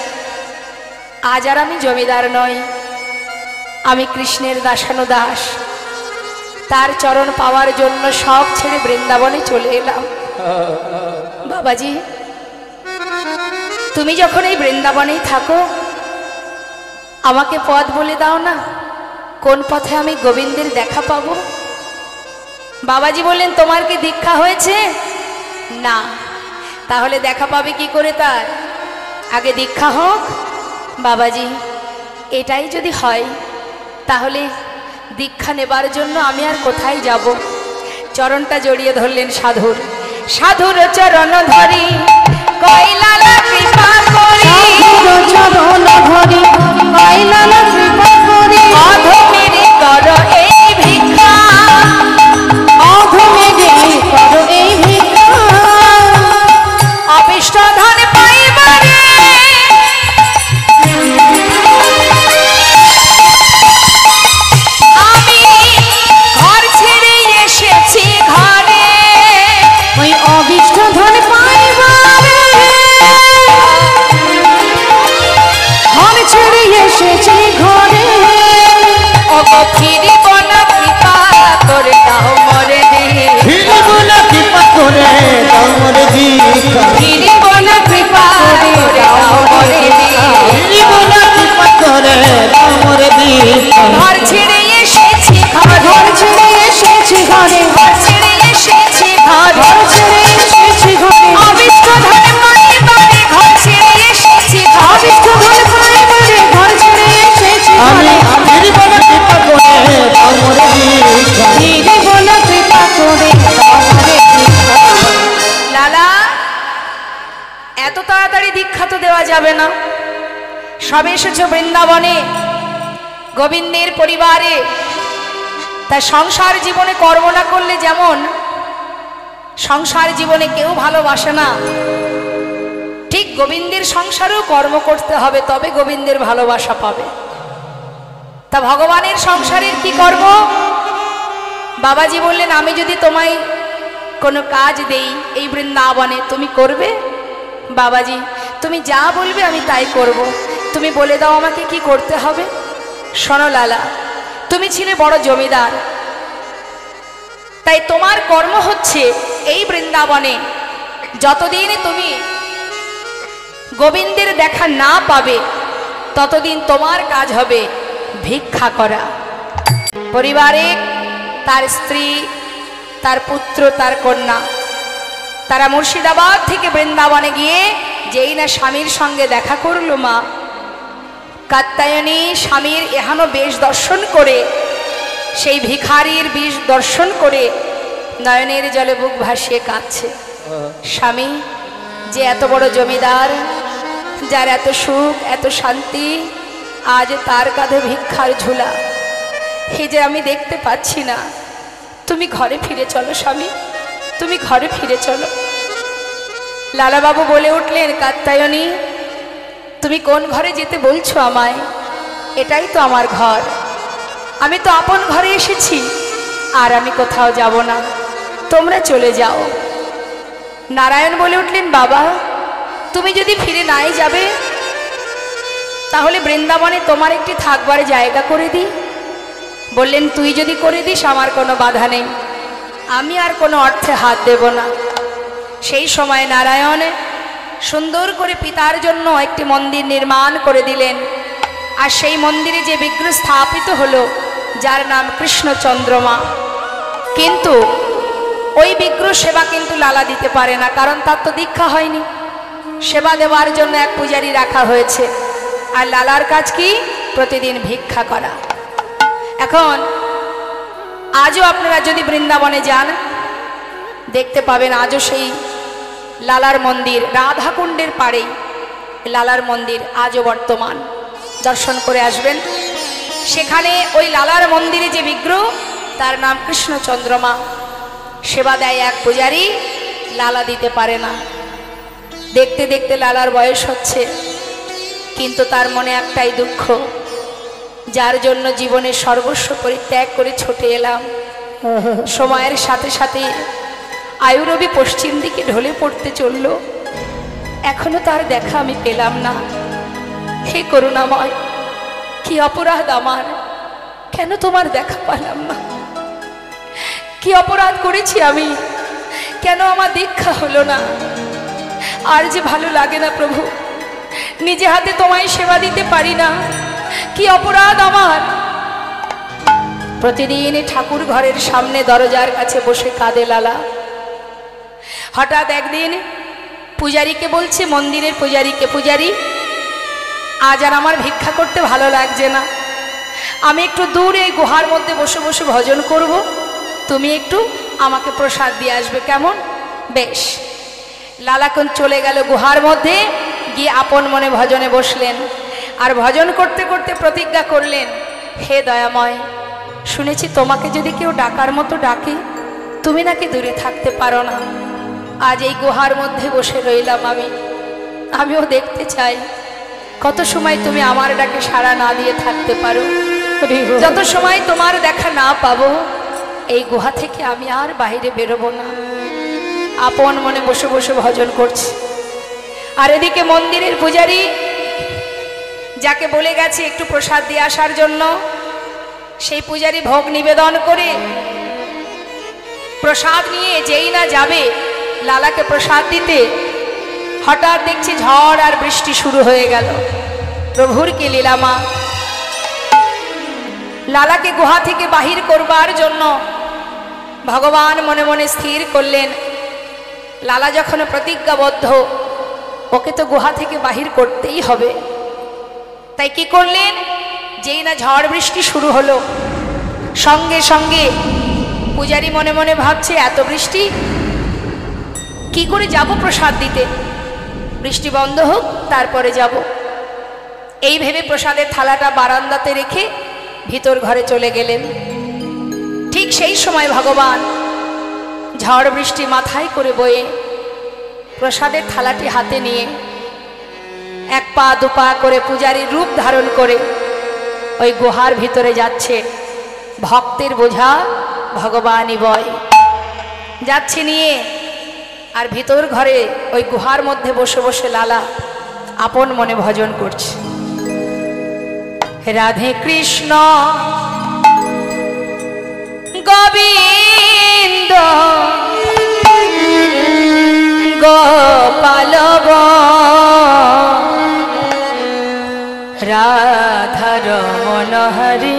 Speaker 1: আজ আর আমি জমিদার নই, আমি কৃষ্ণের দাসানো দাস। তার চরণ পাওয়ার জন্য সব ছেড়ে বৃন্দাবনে চলে এলাম। বাবাজি, তুমি যখন এই বৃন্দাবনেই থাকো, আমাকে পথ বলে দাও না, কোন পথে আমি গোবিন্দের দেখা পাবো? বাবাজি বললেন, তোমার কি দীক্ষা হয়েছে? না। তাহলে দেখা পাবে কি করে? তার আগে দীক্ষা হোক। বাবাজি, এটাই যদি হয় তাহলে দীক্ষা নেবার জন্য আমি আর কোথায় যাব? চরণটা জড়িয়ে ধরলেন সাধুর। সাধুর চরণ ধরি কইলালা কৃপা করি, চরণ ধরি কইলালা কৃপা করি, অধমেরে করো এই ভিক্ষা, অধমেরে করো এই ভিক্ষা, অবিষ্ট ধন পাইবারে আমি ঘর ছেড়ে এসেছি ঘরে, ওই অবিষ্ট ধন পাইবারে ঘর ছেড়ে এসেছি ঘরে, ওগো ফিরিব না কৃপা করে দাও মরে দিয়ে,
Speaker 2: ফিরিব না কৃপা করে দাও মরে দীক্ষা,
Speaker 1: ফিরিব না কৃপা করে দাও মরে দিয়ে,
Speaker 2: ফিরিব না কৃপা করে দাও মরে দীক্ষা,
Speaker 1: ঘর ছেড়ে এসেছি ঘরে, ঘর ছেড়ে এসেছি ঘরে, ঘর ছেড়ে এসেছি ঘরে, ঘর ছেড়ে এসেছি ঘরে, অবিষ্ট ধন পাইবারে ঘর ছেড়ে এসেছি ঘরে, অবিষ্ট ধন পাইবারে ঘর ছেড়ে এসেছি সবে এসেছ বৃন্দাবনে গোবিন্দের পরিবারে। তাই সংসার জীবনে কর্ম না করলে যেমন সংসার জীবনে কেউ ভালোবাসে না, ঠিক গোবিন্দের সংসারেও কর্ম করতে হবে, তবে গোবিন্দের ভালোবাসা পাবে। তা ভগবানের সংসারের কি কর্ম? বাবাজি বললেন, আমি যদি তোমায় কোনো কাজ দেই এই বৃন্দাবনে, তুমি করবে? বাবাজি, তুমি যা বলবে আমি তাই করব, তুমি বলে দাও আমাকে কি করতে হবে। শোনো লালা, তুমি ছিলে বড় জমিদার, তাই তোমার কর্ম হচ্ছে এই বৃন্দাবনে যতদিন তুমি গোবিন্দের দেখা না পাবে ততদিন তোমার কাজ হবে ভিক্ষা করা। পরিবারে তার স্ত্রী, তার পুত্র, তার কন্যা, তারা মুর্শিদাবাদ থেকে বৃন্দাবনে গিয়ে যেই না স্বামীর সঙ্গে দেখা করলো, মা কাত্যায়নী স্বামীর এহানো বেশ দর্শন করে, সেই ভিখারির বেশ দর্শন করে নয়নের জলে বুক ভাসিয়ে কাঁদছে। স্বামী যে এত বড় জমিদার, যার এত সুখ এত শান্তি, আজ তার কাঁধে ভিক্ষার ঝুলা, হে যে আমি দেখতে পাচ্ছি না। তুমি ঘরে ফিরে চলো স্বামী, তুমি ঘরে ফিরে চলো। লালাবাবু বলে উঠলেন, কাত্যায়নী তুমি কোন ঘরে যেতে বলছো আমায়? এটাই তো আমার ঘর, আমি তো আপন ঘরে এসেছি, আর আমি কোথাও যাব না, তোমরা চলে যাও। নারায়ণ বলে উঠলেন, বাবা তুমি যদি ফিরে নাই যাবে তাহলে বৃন্দাবনে তোমার একটি থাকবার জায়গা করে দিই। বললেন, তুই যদি করে দিস আমার কোনো বাধা নেই, আমি আর কোনো অর্থে হাত দেব না। সেই সময় নারায়ণ সুন্দর করে পিতার জন্য একটি মন্দির নির্মাণ করে দিলেন, আর সেই মন্দিরে যে বিগ্রহ স্থাপিত হলো যার নাম কৃষ্ণচন্দ্রমা। কিন্তু ওই বিগ্রহ সেবা কিন্তু লালা দিতে পারে না, কারণ তার তো দীক্ষা হয়নি। সেবা দেওয়ার জন্য এক পূজারী রাখা হয়েছে, আর লালার কাজ কি? প্রতিদিন ভিক্ষা করা। এখন আজও আপনারা যদি বৃন্দাবনে যান দেখতে পাবেন আজও সেই লালার মন্দির, রাধাকুণ্ডের পাড়েই লালার মন্দির আজও বর্তমান। দর্শন করে আসবেন, সেখানে ওই লালার মন্দিরে যে বিগ্রহ তার নাম কৃষ্ণচন্দ্রমা। সেবা দেয় এক পূজারী, লালা দিতে পারে না। দেখতে দেখতে লালার বয়স হচ্ছে, কিন্তু তার মনে একটাই দুঃখ, যার জন্য জীবনের সর্বস্ব পরিত্যাগ করে ছুটে এলাম। সময়ের সাথে সাথে আয়ুরবি পশ্চিম দিকে ঢলে পড়তে চলল, এখনো তার দেখা আমি পেলাম না। হে করুণাময়, কি অপরাধ আমার, কেন তোমার দেখা পেলাম না? কি অপরাধ করেছি আমি, কেন আমার দীক্ষা হলো না? আর যে ভালো লাগে না প্রভু, নিজে হাতে তোমায় সেবা দিতে পারি না, কি অপরাধ আমার। প্রতিদিন ঠাকুর ঘরের সামনে দরজার কাছে বসে কাঁদে লালা। হঠাৎ একদিন পূজারীকে বলছে, মন্দিরের পূজারীকে, পূজারী আজ আর আমার ভিক্ষা করতে ভালো লাগছে না, আমি একটু দূরে গুহার মধ্যে বসে বসে ভজন করব, তুমি একটু আমাকে প্রসাদ দিয়ে আসবে, কেমন? বেশ। লালাকুন চলে গেল গুহার মধ্যে, গিয়ে আপন মনে ভজনে বসলেন, আর ভজন করতে করতে প্রতিজ্ঞা করলেন, হে দয়াময়, শুনেছি তোমাকে যদি কেউ ডাকার মতো ডাকে তুমি নাকি দূরে থাকতে পারো না। আজ এই গুহার মধ্যে বসে রইলাম, আমিও দেখতে চাই কত সময় তুমি আমার ডাকে সাড়া না দিয়ে থাকতে পারো। যত সময় তোমার দেখা না পাবো এই গুহা থেকে আমি আর বাইরে বেরোবো না। আপন মনে বসে বসে ভজন করছি, আর এদিকে মন্দিরের পূজারী যাকে বলে গেছে একটু প্রসাদ দিয়ে আসার জন্য, সেই পূজারী ভোগ নিবেদন করে প্রসাদ নিয়ে যেই না যাবে লালাকে প্রসাদ দিতে, হঠাৎ দেখছি ঝড় আর বৃষ্টি শুরু হয়ে গেল। প্রভুর কি লীলামা! লালাকে গুহা থেকে বাহির করবার জন্য ভগবান মনে মনে স্থির করলেন, লালা যখন প্রতিজ্ঞাবদ্ধ, ওকে তো গুহা থেকে বাহির করতেই হবে। তাই কি করলেন, যেই না ঝড় বৃষ্টি শুরু হলো, সঙ্গে সঙ্গে পূজারী মনে মনে ভাবছে, এত বৃষ্টি, কি করে যাব প্রসাদ দিতে? বৃষ্টি বন্ধ হোক তারপরে যাব। এই ভেবে প্রসাদের থালাটা বারান্দাতে রেখে ভিতর ঘরে চলে গেলেন। ঠিক সেই সময় ভগবান ঝড় বৃষ্টি মাথায় করে বয়ে প্রসাদের থালাটি হাতে নিয়ে এক পা দুপা করে পূজারীর রূপ ধারণ করে ওই গুহার ভিতরে যাচ্ছে। ভক্তের বোঝা ভগবানই বয় যাচ্ছে নিয়ে। আর ভিতর ঘরে ওই গুহার মধ্যে বসে বসে লালা আপন মনে ভজন করছে। রাধে কৃষ্ণ গোবিন্দ গোপাল রাধা রমণ হরি।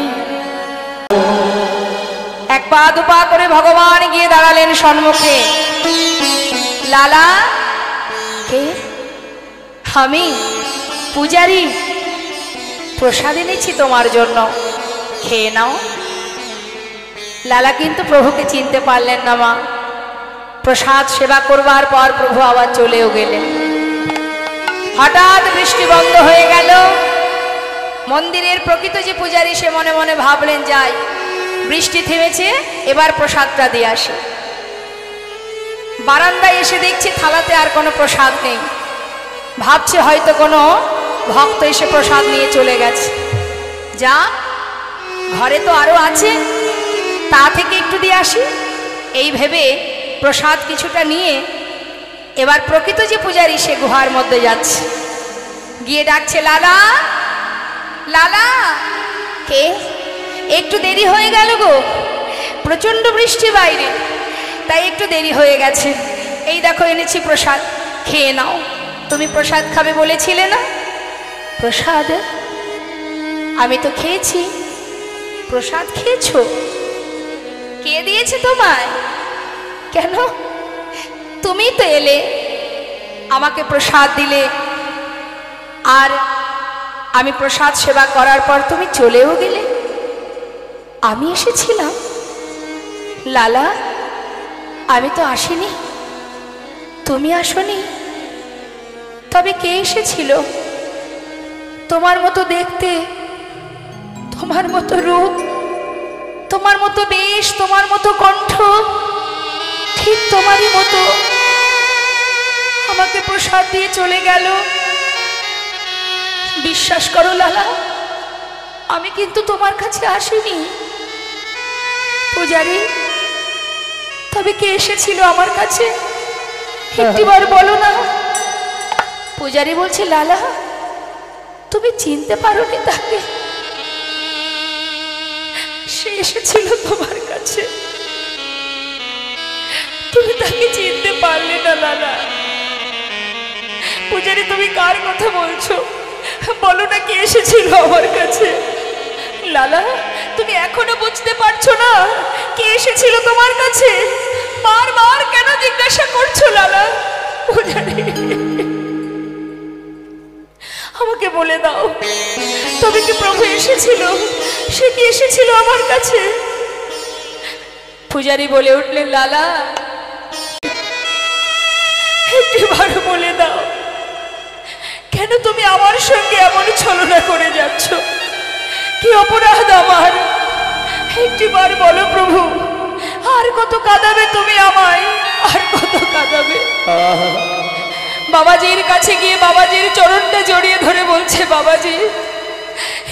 Speaker 1: এক পা দুপা করে ভগবান গিয়ে দাঁড়ালেন সম্মুখে। লালা, কে? আমি পূজারী, প্রসাদ এনেছি তোমার জন্য, খেয়ে নাও। লালা কিন্তু প্রভুকে চিনতে পারলেন না মা। প্রসাদ সেবা করবার পর প্রভু আবার চলেও গেলেন। হঠাৎ বৃষ্টি বন্ধ হয়ে গেল। মন্দিরের প্রকৃত যে পূজারী সে মনে মনে ভাবলেন, যাই বৃষ্টি থেমেছে, এবার প্রসাদটা দিয়ে আসে। বারান্দায় এসে দেখছি থালাতে আর কোনো প্রসাদ নেই। ভাবছে হয়তো কোনো ভক্ত এসে প্রসাদ নিয়ে চলে গেছে। যা, ঘরে তো আরো আছে, তা থেকে একটু দিয়ে আসি। এই ভেবে প্রসাদ কিছুটা নিয়ে এবার প্রকৃত যে পূজারী সে গুহার মধ্যে যাচ্ছে। গিয়ে ডাকছে, লালা, লালা। কে? একটু দেরি হয়ে গেল গো, প্রচন্ড বৃষ্টি বাইরে, তাই একটু দেরি হয়ে গেছে। এই দেখো এনেছি প্রসাদ, খেয়ে নাও। তুমি প্রসাদ খাবে বলেছিলে না? প্রসাদ? আমি তো খেয়েছি। প্রসাদ খেয়েছো? কে দিয়েছে তোমায়? কেন? তুমি তো এলে, আমাকে প্রসাদ দিলে, আর আমি প্রসাদ সেবা করার পর তুমি চলেও গেলে। আমি এসেছিলাম? লালা, আমি তো আসিনি। তুমি আসনি? তবে কে এসেছিল? তোমার মতো দেখতে, তোমার মতো রূপ, তোমার মতো বেশ, তোমার মতো কণ্ঠ, ঠিক তোমারই মতো আমাকে প্রসাদ দিয়ে চলে গেল। বিশ্বাস করো লালা, আমি কিন্তু তোমার কাছে আসিনি। পূজারী, তবে কে এসেছিল আমার কাছে? একটিবার বলো না। পূজারী বলছে, লালা, তুমি চিনতে পারোনি তাকে? সে এসেছিল তোমার কাছে, তুমি তাকে চিনতে পারলে না লালা। পূজারী, তুমি কার কথা বলছো? বলো না কে এসেছিল আমার কাছে। লালা, তুমি এখনো বুঝতে পারছো না কে এসেছিল তোমার কাছে? বারবার কেন জিজ্ঞাসা করছো লালা? পূজারী, আমাকে বলে দাও, তবে কি প্রভু এসেছিল? সে কি এসেছিল আমার কাছে? পূজারী বলে উঠলেন, লালা, একটিবার বলে দাও, কেন তুমি আমার সঙ্গে এমন ছলনা করে যাচ্ছ? কি অপরাধ আমার? একটিবার বলো প্রভু। আর কত কাঁদাবে তুমি আমায়? আর কত কাঁদাবে? বাবাজির কাছে গিয়ে বাবাজির চরণটা জড়িয়ে ধরে বলছে, বাবাজি,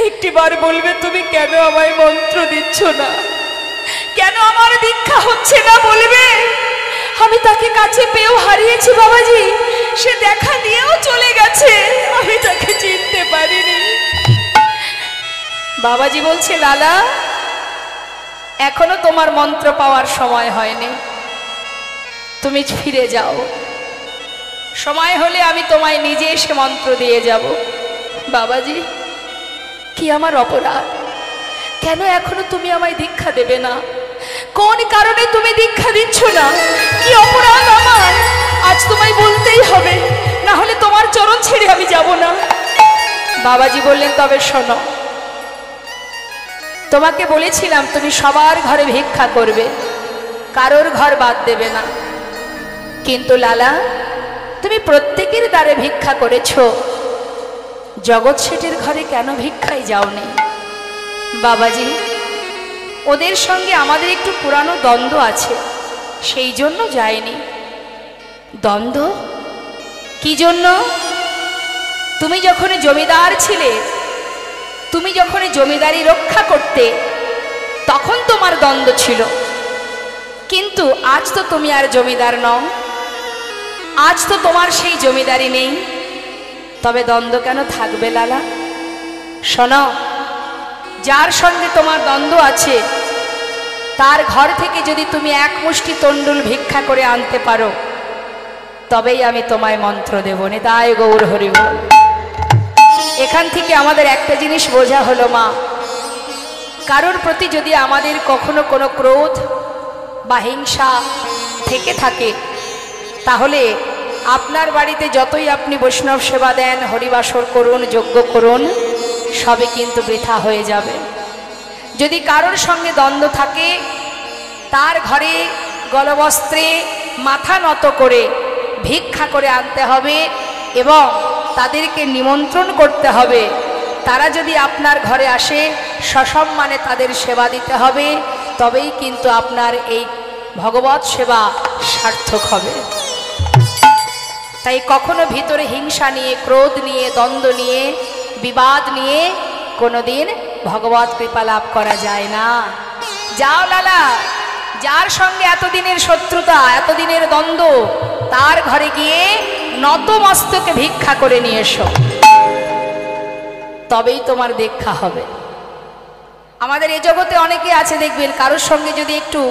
Speaker 1: একটিবার বলবে তুমি কেন আমায় মন্ত্র দিচ্ছ না? কেন আমার দীক্ষা হচ্ছে না বলবে? আমি তাকে কাছে পেয়েও হারিয়েছি বাবাজি, সে দেখা দিয়েও চলে গেছে, আমি তাকে চিনতে পারিনি। বাবাজি বলছে, লালা, এখনো তোমার মন্ত্র পাওয়ার সময় হয়নি, তুমি ফিরে যাও। সময় হলে আমি তোমায় নিজে এসে মন্ত্র দিয়ে যাব। বাবাজি, কি আমার অপরাধ? কেন এখনো তুমি আমায় দীক্ষা দেবে না? কোন কারণে তুমি দীক্ষা দিচ্ছ না? কি অপরাধ আমার? আজ তোমায় বলতেই হবে, না হলে তোমার চরণ ছেড়ে আমি যাব না। বাবাজি বললেন, তবে শোনো, তোমাকে বলেছিলাম তুমি সবার ঘরে ভিক্ষা করবে, কারোর ঘর বাদ দেবে না। কিন্তু লালা, তুমি প্রত্যেকের দ্বারে ভিক্ষা করেছো, জগৎ শেঠের ঘরে কেন ভিক্ষায় যাওনি? বাবাজি, ওদের সঙ্গে আমাদের একটু পুরানো দ্বন্দ্ব আছে, সেই জন্য যায়নি। দ্বন্দ্ব? কি জন্য? তুমি যখন জমিদার ছিলে, তুমি যখন জমিদারি রক্ষা করতে, তখন তোমার দ্বন্দ্ব ছিল। কিন্তু আজ তো তুমি আর জমিদার নও, আজ তো তোমার সেই জমিদারি নেই, তবে দ্বন্দ্ব কেন থাকবে লালা? শোনো, যার সঙ্গে তোমার দ্বন্দ্ব আছে তার ঘর থেকে যদি তুমি এক মুষ্টি তণ্ডুল ভিক্ষা করে আনতে পারো, তবেই আমি তোমায় মন্ত্র দেব। নিতাই গৌর হরি বল। এখান থেকে আমাদের একটা জিনিস বোঝা হলো, মা, কারোর প্রতি যদি আমাদের কখনো কোনো ক্রোধ বা হিংসা থেকে থাকে, তাহলে আপনার বাড়িতে যতই আপনি বৈষ্ণব সেবা দেন, হরিবাসর করুন, যজ্ঞ করুন, সবই কিন্তু বৃথা হয়ে যাবে। যদি কারোর সঙ্গে দ্বন্দ্ব থাকে, তার ঘরে গলবস্ত্রে মাথা নত করে ভিক্ষা করে আনতে হবে এবং তাদেরকে নিমন্ত্রণ করতে হবে। তারা যদি আপনার ঘরে আসে, সসম্মানে তাদের সেবা দিতে হবে, তবেই কিন্তু আপনার এই ভগবৎ সেবা সার্থক হবে। তাই কখনো ভিতরে হিংসা নিয়ে, ক্রোধ নিয়ে, দ্বন্দ্ব নিয়ে, বিবাদ নিয়ে কোনোদিন ভগবৎ কৃপা লাভ করা যায় না। যাও লালা, যার সঙ্গে এতদিনের শত্রুতা, এতদিনের দ্বন্দ্ব, তার ঘরে গিয়ে নতমস্তকে ভিক্ষা করে নিয়ে এসো, তবেই তোমার দেখা হবে। আমাদের এই জগতে অনেকে আছে, দেখবেন কারোর সঙ্গে যদি একটু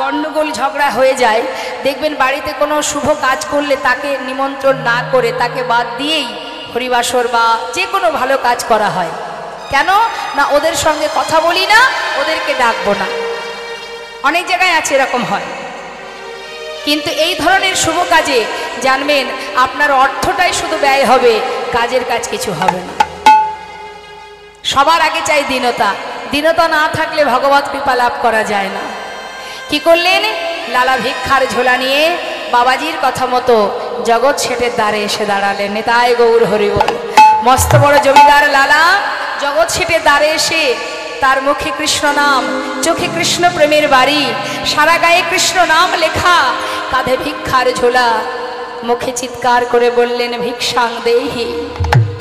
Speaker 1: গণ্ডগোল ঝগড়া হয়ে যায়, দেখবেন বাড়িতে কোনো শুভ কাজ করলে তাকে নিমন্ত্রণ না করে, তাকে বাদ দিয়েই হরিবাসর বা যে কোনো ভালো কাজ করা হয়। কেন না? ওদের সঙ্গে কথা বলি না, ওদেরকে ডাকবো না। অনেক জায়গায় আছে, এরকম হয়। কিন্তু এই ধরনের শুভ কাজে জানবেন আপনার অর্থটাই শুধু ব্যয় হবে, কাজের কাজ কিছু হবে না। সবার আগে চাই দীনতা। দীনতা না থাকলে ভগবৎ কৃপা লাভ করা যায় না। কি করলেন? লালা ভিক্ষার ঝোলা নিয়ে বাবাজির কথা মতো জগৎ শেঠের দ্বারে এসে দাঁড়ালেন। নিতাই গৌর হরি বল। মস্ত বড় জমিদার লালা জগৎ শেঠের দ্বারে এসে তার মুখে কৃষ্ণ নাম, চোখে কৃষ্ণ প্রেমের বাড়ি, সারা গায়ে কৃষ্ণ নাম লেখা, কাঁধে ভিক্ষার ঝোলা, মুখে চিৎকার করে বললেন, ভিক্ষাং দেহি,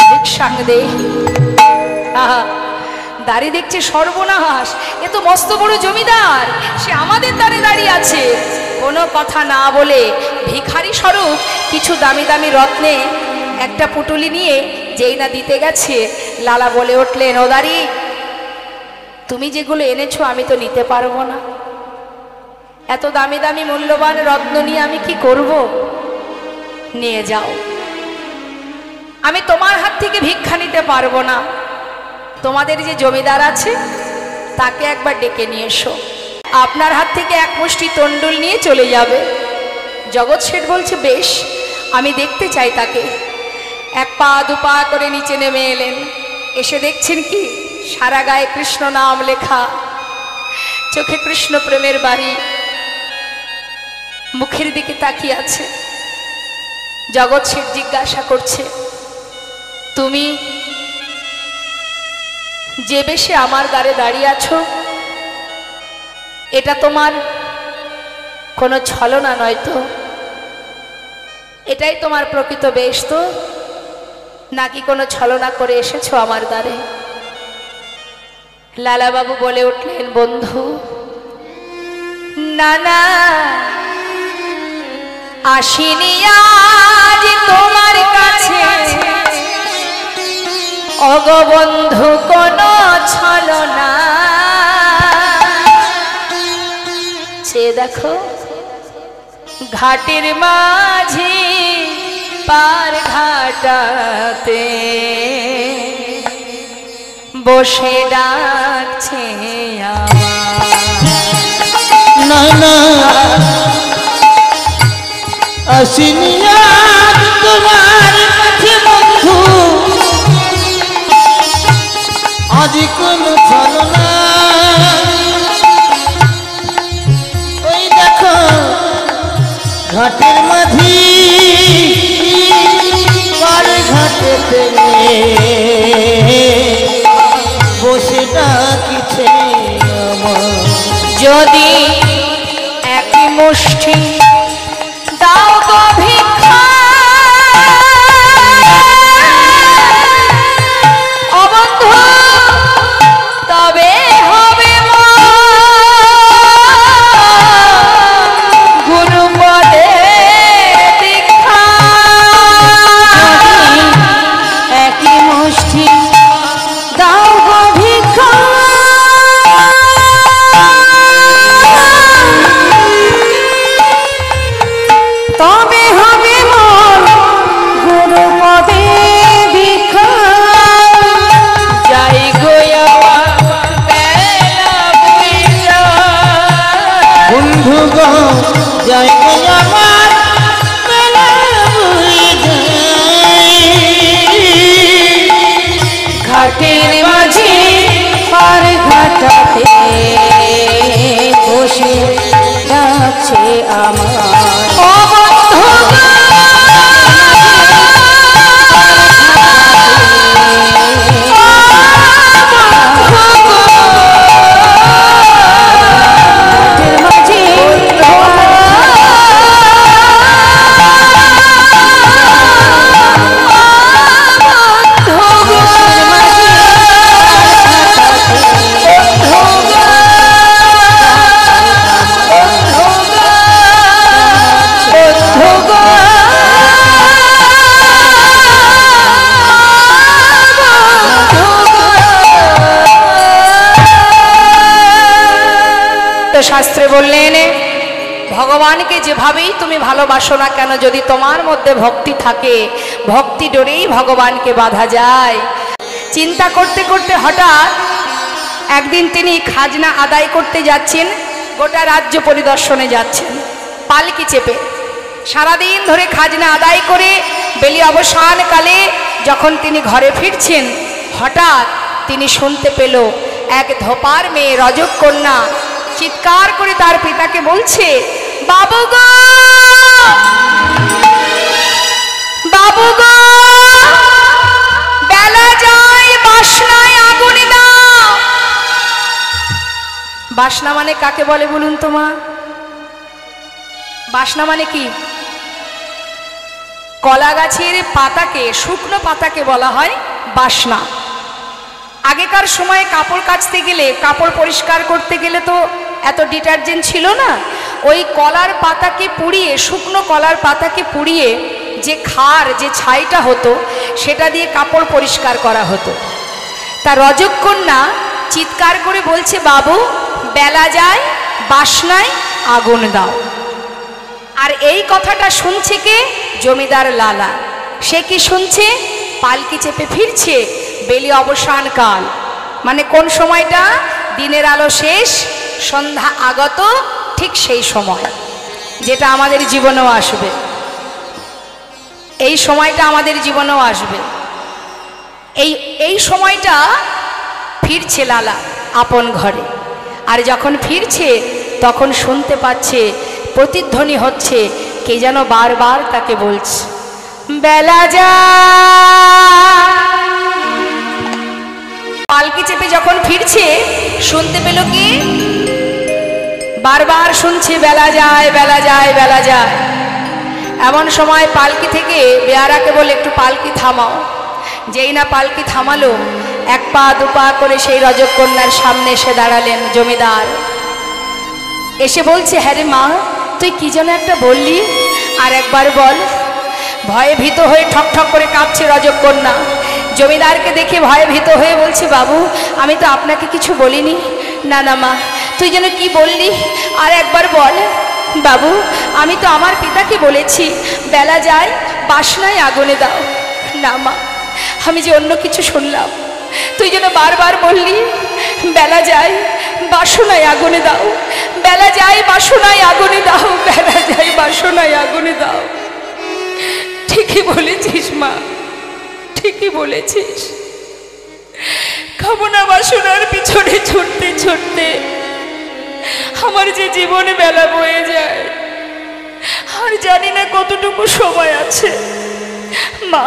Speaker 1: ভিক্ষাং দেহি। আহা, দাঁড়িয়ে দেখছে সর্বনাশ, এ তো মস্ত বড় জমিদার, সে আমাদের দ্বারে দাঁড়িয়ে আছে। কোনো কথা না বলে ভিখারি স্বরূপ কিছু দামি দামি রত্নে একটা পুটুলি নিয়ে যেই না দিতে গেছে, লালা বলে উঠলেন, ও দাঁড়ি, তুমি যেগুলো এনেছো আমি তো নিতে পারবো না। এত দামি দামি মূল্যবান রত্ন নিয়ে আমি কি করব? নিয়ে যাও, আমি তোমার হাত থেকে ভিক্ষা নিতে পারবো না। তোমাদের যে জমিদার আছে তাকে একবার ডেকে নিয়ে এসো, আপনার হাত থেকে এক মুষ্টি তণ্ডুল নিয়ে চলে যাবে। জগৎ শেঠ বলছে, বেশ, আমি দেখতে চাই তাকে। এক পা দু পা করে নিচে নেমে এলেন। এসে দেখছেন কি, সারা গায়ে কৃষ্ণ নাম লেখা, চোখে কৃষ্ণ প্রেমের বাড়ি, মুখের দিকে তাকিয়ে আছে। জগৎ শেঠ জিজ্ঞাসা করছে, তুমি যে বেশে আমার দ্বারে দাঁড়িয়ে আছো, এটা তোমার কোনো ছলনা নয় তো? এটাই তোমার প্রকৃত বেশ তো, নাকি কোনো ছলনা করে এসেছো আমার দ্বারে? লালাবাবু বলে উঠলেন, বন্ধু, না না, আসিনি আজ তোমার কাছে অগবন্ধু কোনো ছলনা। সে দেখো ঘাটের মাঝে পার ঘাটাতে বসে ডাকছে
Speaker 2: না না, আসিনি আজ তোমার কাছে বন্ধু, আজ কোন ছলনা। ওই দেখো ঘাটের মাঝি পার ঘাটেতে
Speaker 1: যদি একই মুষ্টি দাও গো ভিক্ষা ও বন্ধু তবে হবে গুরুপদে দীক্ষা
Speaker 2: একই মুষ্টি দাও গো ভিক্ষা তবে হবে মন গুরুপদে দীক্ষা
Speaker 1: যাই গো
Speaker 2: বন্ধু গো জয় আমার বেলা বুঝি
Speaker 1: ঘাটের মাঝে
Speaker 2: পার ঘাটাতে বসে যাচ্ছে আমার
Speaker 1: ও বন্ধু শাস্ত্রে বললেন ভগবানকে যেভাবেই তুমি ভালোবাসো না কেন যদি তোমার মধ্যে ভক্তি থাকে ভক্তি ডোরেই ভগবানকে বাঁধা যায়। চিন্তা করতে করতে হঠাৎ একদিন তিনি খাজনা আদায় করতে যাচ্ছেন, গোটা রাজ্য পরিদর্শনে যাচ্ছেন পালকি চেপে। সারাদিন ধরে খাজনা আদায় করে বেলি অবসানকালে যখন তিনি ঘরে ফিরছেন হঠাৎ তিনি শুনতে পেল এক ধোপার মেয়ে রজকন্যা চিৎকার করে তার পিতাকে বলছে, বাবু গো বাবু গো বেলা যায় বাসনায় আগুন দাও। বাসনা মানে কাকে বলে বলুন তো মা? বাসনা মানে কি? কলা গাছের পাতাকে, শুকনো পাতাকে বলা হয় বাসনা। আগেকার সময়ে কাপড় কাচতে গেলে, কাপড় পরিষ্কার করতে গেলে তো এত ডিটারজেন্ট ছিল না, ওই কলার পাতাকে পুড়িয়ে, শুকনো কলার পাতাকে পুড়িয়ে যে খার, যে ছাইটা হতো সেটা দিয়ে কাপড় পরিষ্কার করা হতো। তা রজকন্যা চিৎকার করে বলছে, বাবু বেলা যায় বাসনায় আগুন দাও। আর এই কথাটা শুনছে কে? জমিদার লালা। সে কি শুনছে? পালকি চেপে ফিরছে, বেলি অবসান কাল, মানে কোন সময়টা? দিনের আলো শেষ, সন্ধ্যা আগত, ঠিক সেই সময় যেটা আমাদের জীবনেও আসবে। এই সময়টা আমাদের জীবনেও আসবে। এই সময়টা ফিরছে লালা আপন ঘরে। আর যখন ফিরছে তখন শুনতে পাচ্ছে, প্রতিধ্বনি হচ্ছে, কে যেন বারবার তাকে বলছে, বেলা যায়। পালকি চেপে যখন ফিরছে শুনতে পেল কি? বারবার শুনছে, বেলা যায় বেলা যায় বেলা যায়। এমন সময় পালকি থেকে বেয়ারাকে বলে, একটু পালকি থামাও। যেই না পালকি থামালো, এক পা দু পা করে সেই রজকন্যার সামনে এসে দাঁড়ালেন জমিদার। এসে বলছে, হ্যাঁ রে মা, তুই কি যেন একটা বললি, আর একবার বল। ভয়ে ভীত হয়ে ঠক ঠক করে কাঁপছে রজকন্যা। জমিদারকে দেখে ভয়ে ভীত হয়ে বলছে, বাবু আমি তো আপনাকে কিছু বলিনি। না না মা, তুই যেন কি বললি, আর একবার বল। বাবু আমি তো আমার পিতাকে বলেছি, বেলা যায় বাসনায় আগুনে দাও। না মা, আমি যে অন্য কিছু শুনলাম। তুই যেন বারবার বললি, বেলা যায় বাসনায় আগুনে দাও, বেলা যায় বাসনায় আগুনে দাও, বেলা যায় বাসনায় আগুনে দাও। ঠিকই বলেছিস মা, ঠিকই বলেছিস। কামনা বাসনার পিছনে ছুটতে ছুটতে আমার যে জীবনে বেলা বয়ে যায়, আর জানি না কতটুকু সময় আছে। মা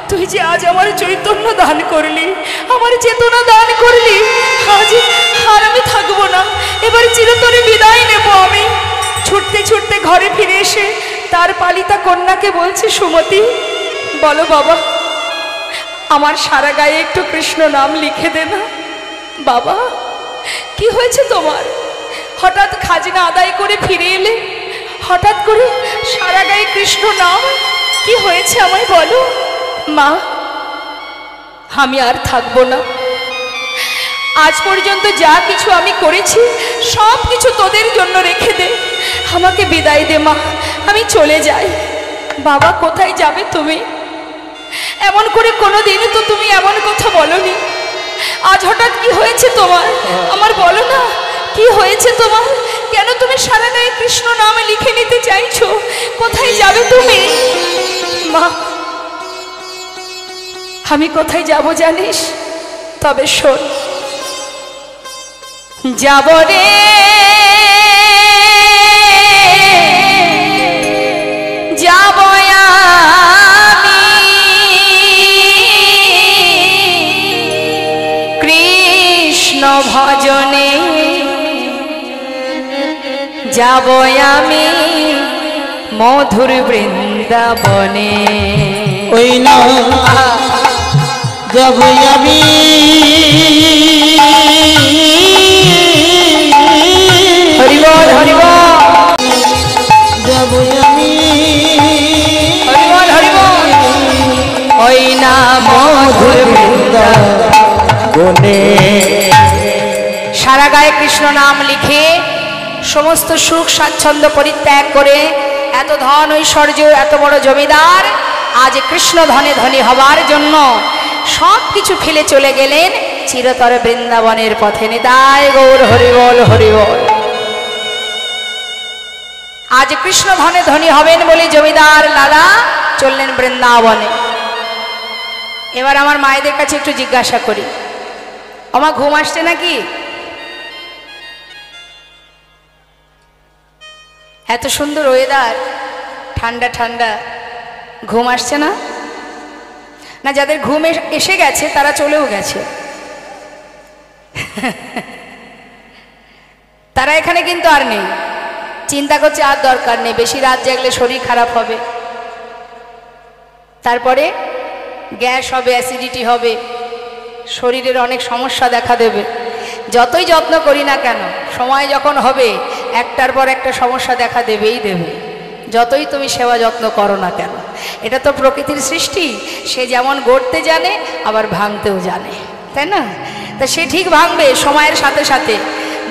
Speaker 1: তুই যে আজ আমার চৈতন্য দান করলি, আমার চেতনা দান করলি, আজ আর আমি থাকবো না, এ এবার চিরতরে বিদায় নেব আমি। ছুটতে ছুটতে ঘরে ফিরে এসে তার পালিতা কন্যাকে বলছে, সুমতি বলো বাবা, আমার সারা গায়ে একটু কৃষ্ণ নাম লিখে দে না। বাবা কি হয়েছে তোমার? হঠাৎ খাজনা আদায় করে ফিরে এলে, হঠাৎ করে সারা গায়ে কৃষ্ণ নাম, কি হয়েছে আমায় বলো। মা আমি আর থাকবো না, আজ পর্যন্ত যা কিছু আমি করেছি সব কিছু তোদের জন্য রেখে দে, আমাকে বিদায় দে মা, আমি চলে যাই। বাবা কোথায় যাবে তুমি? এমন করে কোনোদিন তো তুমি এমন কথা বলনি, আজ হঠাৎ কি হয়েছে তোমার আমার বলো না, কি হয়েছে তোমার? কেন তুমি সারা গায়ে কৃষ্ণ নামে লিখে নিতে চাইছো? কোথায় যাবে তুমি? মা আমি কোথায় যাব জানিস? তবে শোন, যাব রে যাব আমি কৃষ্ণ ভজনে, যাব আমি মধুর বৃন্দাবনে।
Speaker 2: ওই না যাব আমি
Speaker 1: হরিবল হরিবল,
Speaker 2: যাব আমি
Speaker 1: হরিবল হরিবল, ওই না মধুর বৃন্দাবনে। সারা গায়ে কৃষ্ণ নাম লিখে সমস্ত সুখ স্বাচ্ছন্দ্য পরিত্যাগ করে এত ধন ঐশ্বর্য, এত বড় জমিদার আজ কৃষ্ণ ধনে ধনী হবার জন্য সব কিছু ফেলে চলে গেলেন চিরতরে বৃন্দাবনের পথে। নিতাই গৌর হরিবল হরিবল। আজ কৃষ্ণ ধনে ধনী হবেন বলে জমিদার লালা চললেন বৃন্দাবনে। এবার আমার মায়েদের কাছে একটু জিজ্ঞাসা করি, আমার ঘুম আসছে নাকি? এত সুন্দর ওয়েদার, ঠান্ডা ঠান্ডা, ঘুম আসছে না? না যাদের ঘুম এসে গেছে তারা চলেও গেছে, তারা এখানে কিন্তু আর নেই। চিন্তা করছে আর দরকার নেই, বেশি রাত জাগলে শরীর খারাপ হবে, তারপরে গ্যাস হবে, অ্যাসিডিটি হবে, শরীরের অনেক সমস্যা দেখা দেবে। যতই যত্ন করি না কেন, সময় যখন হবে একটার পর একটা সমস্যা দেখা দেবেই দেবে, যতই তুমি সেবা যত্ন করো না কেন। এটা তো প্রকৃতির সৃষ্টি, সে যেমন গড়তে জানে আবার ভাঙতেও জানে, তাই না? তা সে ঠিক ভাঙবে সময়ের সাথে সাথে।